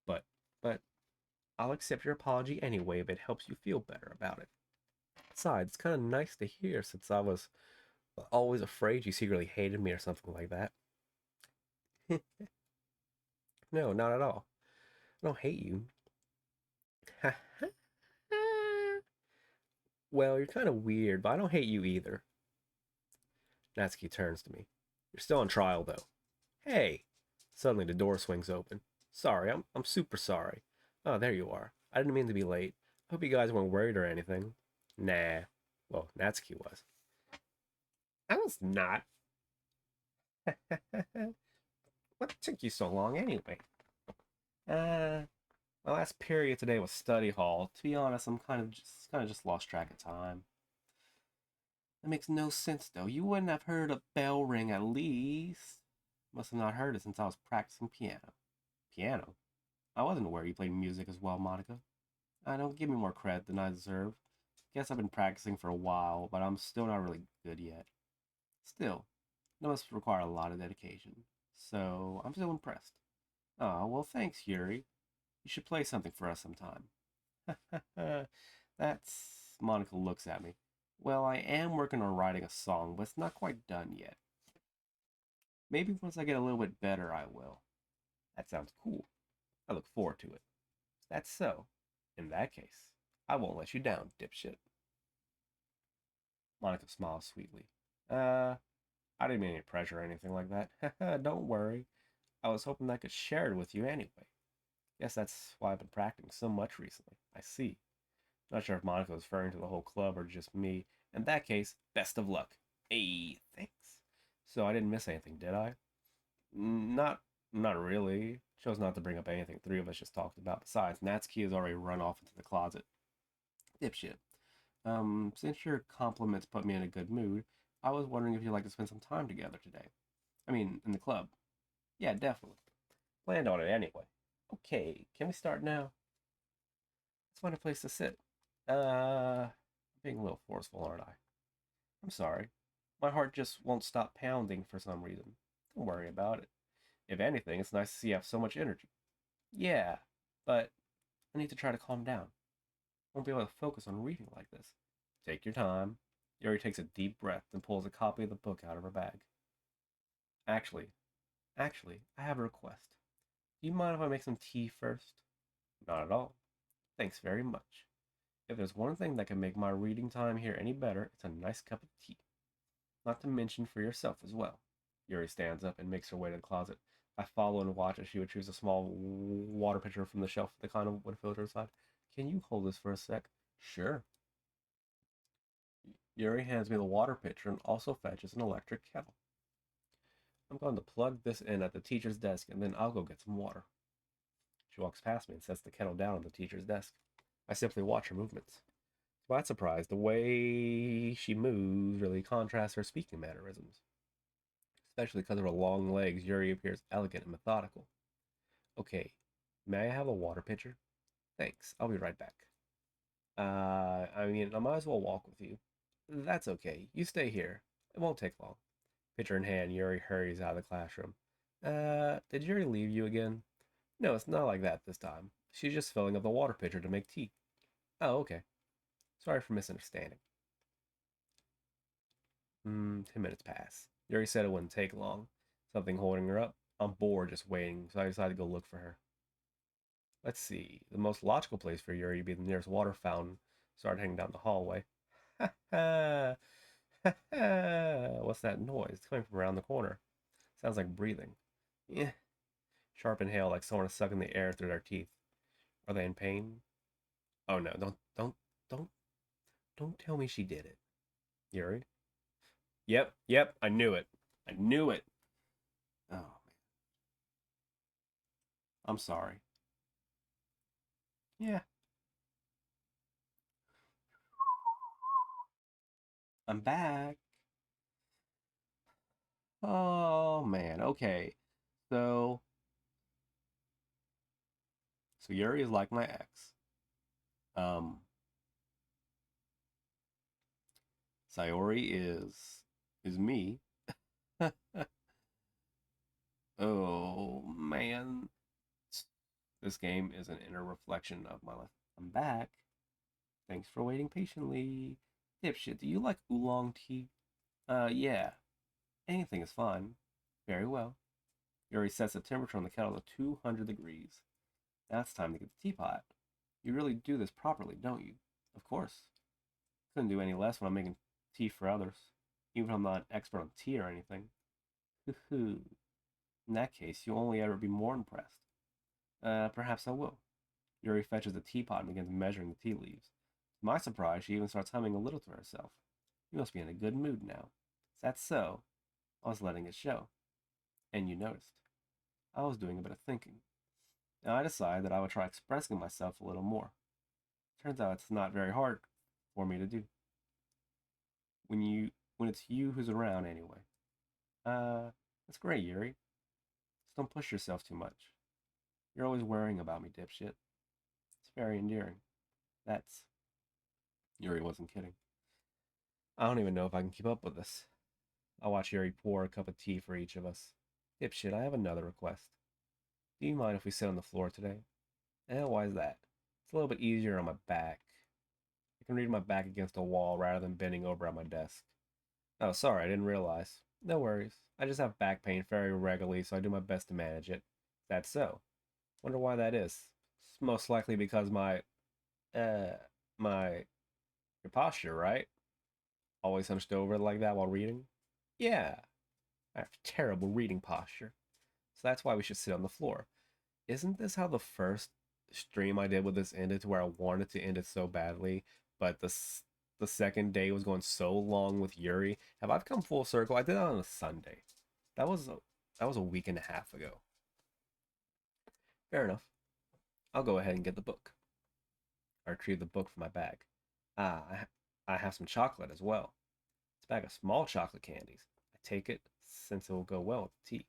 But, but, I'll accept your apology anyway if it helps you feel better about it. Besides, it's kind of nice to hear since I was always afraid you secretly hated me or something like that. No, not at all. I don't hate you. Well, you're kind of weird, but I don't hate you either. Natsuki turns to me. You're still on trial, though. Hey! Suddenly the door swings open. Sorry, I'm super sorry. Oh, there you are. I didn't mean to be late. Hope you guys weren't worried or anything. Nah. Well, Natsuki was. I was not. What took you so long anyway? Uh, my last period today was study hall. To be honest, I'm kind of just lost track of time. That makes no sense though. You wouldn't have heard a bell ring at least. Must have not heard it since I was practicing piano. Piano? I wasn't aware you played music as well, Monica. I don't give me more credit than I deserve. Guess I've been practicing for a while, but I'm still not really good yet. Still, it must require a lot of dedication. So I'm still impressed. Oh, well, thanks, Yuri. You should play something for us sometime. That's. Monica looks at me. Well, I am working on writing a song, but it's not quite done yet. Maybe once I get a little bit better, I will. That sounds cool. I look forward to it. That's so. In that case, I won't let you down, dipshit. Monica smiles sweetly. I didn't mean any pressure or anything like that. Don't worry. I was hoping I could share it with you anyway. Guess that's why I've been practicing so much recently. I see. Not sure if Monica was referring to the whole club or just me. In that case, best of luck. Hey, thanks. So I didn't miss anything, did I? Not, not really. Chose not to bring up anything three of us just talked about. Besides, Natsuki has already run off into the closet. Dipshit. Since your compliments put me in a good mood, I was wondering if you'd like to spend some time together today. I mean, in the club. Yeah, definitely. Planned on it anyway. Okay, can we start now? Let's find a place to sit. I'm being a little forceful, aren't I? I'm sorry. My heart just won't stop pounding for some reason. Don't worry about it. If anything, it's nice to see you have so much energy. Yeah, but I need to try to calm down. Won't be able to focus on reading like this. Take your time. Yuri takes a deep breath and pulls a copy of the book out of her bag. Actually, actually, I have a request. Do you mind if I make some tea first? Not at all. Thanks very much. If there's one thing that can make my reading time here any better, it's a nice cup of tea. Not to mention for yourself as well. Yuri stands up and makes her way to the closet. I follow and watch as she retrieves a small water pitcher from the shelf with the kind of wood filter inside. Can you hold this for a sec? Sure. Yuri hands me the water pitcher and also fetches an electric kettle. I'm going to plug this in at the teacher's desk and then I'll go get some water. She walks past me and sets the kettle down on the teacher's desk. I simply watch her movements. To my surprise, the way she moves really contrasts her speaking mannerisms. Especially because of her long legs, Yuri appears elegant and methodical. Okay, may I have a water pitcher? Thanks, I'll be right back. I mean, I might as well walk with you. That's okay, you stay here. It won't take long. Pitcher in hand, Yuri hurries out of the classroom. Did Yuri leave you again? No, it's not like that this time. She's just filling up the water pitcher to make tea. Oh, okay. Sorry for misunderstanding. 10 minutes pass. Yuri said it wouldn't take long. Something holding her up. I'm bored just waiting, so I decided to go look for her. Let's see. The most logical place for Yuri to be the nearest water fountain. Started heading down the hallway. Ha ha! Ha ha! What's that noise? It's coming from around the corner. Sounds like breathing. Yeah. Sharp inhale like someone is sucking the air through their teeth. Are they in pain? Oh no, don't, don't tell me she did it. Yuri? Yep, I knew it. I knew it. Oh, man. I'm sorry. Yeah, I'm back. Oh, man. Okay. So, so Yuri is like my ex. Um, Sayori is me. Oh, man. This game is an inner reflection of my life. I'm back. Thanks for waiting patiently. Dipshit, do you like oolong tea? Yeah. Anything is fine. Very well. Yuri sets the temperature on the kettle to 200 degrees. Now it's time to get the teapot. You really do this properly, don't you? Of course. Couldn't do any less when I'm making tea for others. Even if I'm not an expert on tea or anything. Hoo-hoo. In that case, you'll only ever be more impressed. Perhaps I will. Yuri fetches the teapot and begins measuring the tea leaves. To my surprise, she even starts humming a little to herself. You must be in a good mood now. Is that so? I was letting it show. And you noticed. I was doing a bit of thinking. Now I decided that I would try expressing myself a little more. Turns out it's not very hard for me to do. When it's you who's around anyway. That's great, Yuri. Just don't push yourself too much. You're always worrying about me, dipshit. It's very endearing. That's... Yuri wasn't kidding. I don't even know if I can keep up with this. I'll watch Yuri pour a cup of tea for each of us. Dipshit, I have another request. Do you mind if we sit on the floor today? Why is that? It's a little bit easier on my back. I can read my back against a wall rather than bending over at my desk. Oh, sorry, I didn't realize. No worries. I just have back pain very regularly, so I do my best to manage it. That's so. Wonder why that is. It's most likely because uh, my, your posture, right? Always hunched over like that while reading? Yeah, I have terrible reading posture. So that's why we should sit on the floor. Isn't this how the first stream I did with this ended, to where I wanted to end it so badly, but the second day was going so long with Yuri? Have I come full circle? I did that on a Sunday. That was a week and a half ago. Fair enough. I'll go ahead and get the book. I retrieve the book from my bag. I have some chocolate as well. It's a bag of small chocolate candies. I take it, since it will go well with the tea.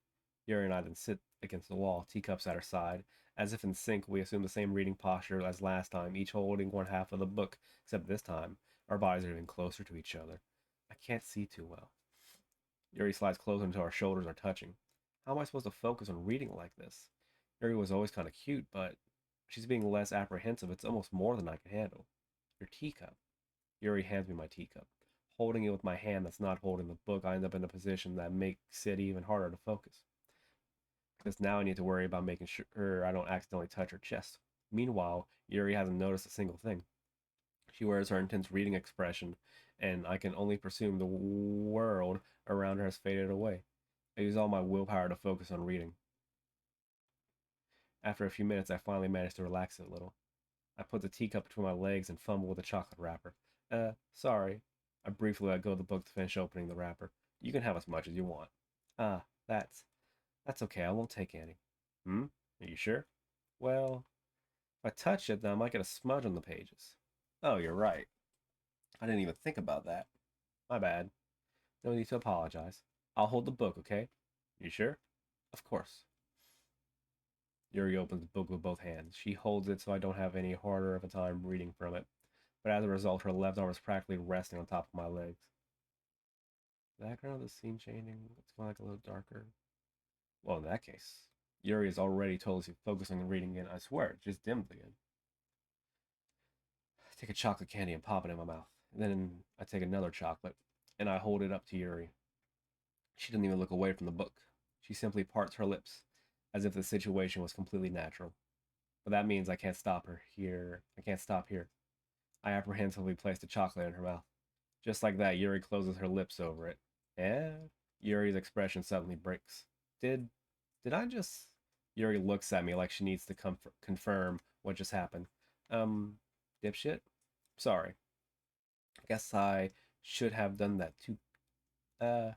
Yuri and I then sit against the wall, teacups at our side. As if in sync, we assume the same reading posture as last time, each holding one half of the book, except this time, our bodies are even closer to each other. I can't see too well. Yuri slides closer until our shoulders are touching. How am I supposed to focus on reading like this? Yuri was always kind of cute, but she's being less apprehensive. It's almost more than I can handle. Your teacup. Yuri hands me my teacup. Holding it with my hand that's not holding the book, I end up in a position that makes it even harder to focus. Because now I need to worry about making sure I don't accidentally touch her chest. Meanwhile, Yuri hasn't noticed a single thing. She wears her intense reading expression, and I can only presume the world around her has faded away. I use all my willpower to focus on reading. After a few minutes, I finally manage to relax it a little. I put the teacup between my legs and fumble with the chocolate wrapper. Sorry. I briefly let go of the book to finish opening the wrapper. You can have as much as you want. Ah, that's okay. I won't take any. Hmm? Are you sure? Well, if I touch it, then I might get a smudge on the pages. Oh, you're right. I didn't even think about that. My bad. No need to apologize. I'll hold the book, okay? You sure? Of course. Yuri opens the book with both hands. She holds it so I don't have any harder of a time reading from it. But as a result, her left arm is practically resting on top of my legs. The background of the scene changing. It's going like a little darker. Well, in that case, Yuri is already totally focusing on reading again. I swear, it just dimmed again. I take a chocolate candy and pop it in my mouth. And then I take another chocolate and I hold it up to Yuri. She doesn't even look away from the book. She simply parts her lips, as if the situation was completely natural. But that means I can't stop her here. I can't stop here. I apprehensively place the chocolate in her mouth. Just like that, Yuri closes her lips over it. And Yuri's expression suddenly breaks. Did I just... Yuri looks at me like she needs to confirm what just happened. Um, dipshit? Sorry. I guess I should have done that too. Uh,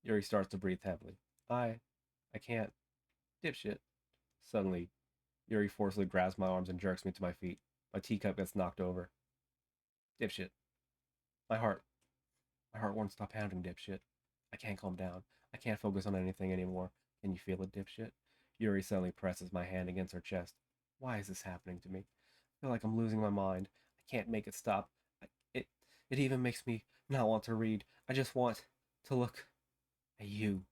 Yuri starts to breathe heavily. I... I can't. Dipshit. Suddenly, Yuri forcibly grabs my arms and jerks me to my feet. My teacup gets knocked over. Dipshit. My heart. My heart won't stop pounding, dipshit. I can't calm down. I can't focus on anything anymore. Can you feel it, dipshit? Yuri suddenly presses my hand against her chest. Why is this happening to me? I feel like I'm losing my mind. I can't make it stop. It it even makes me not want to read. I just want to look at you.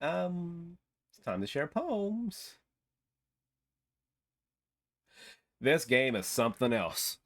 It's time to share poems. This game is something else.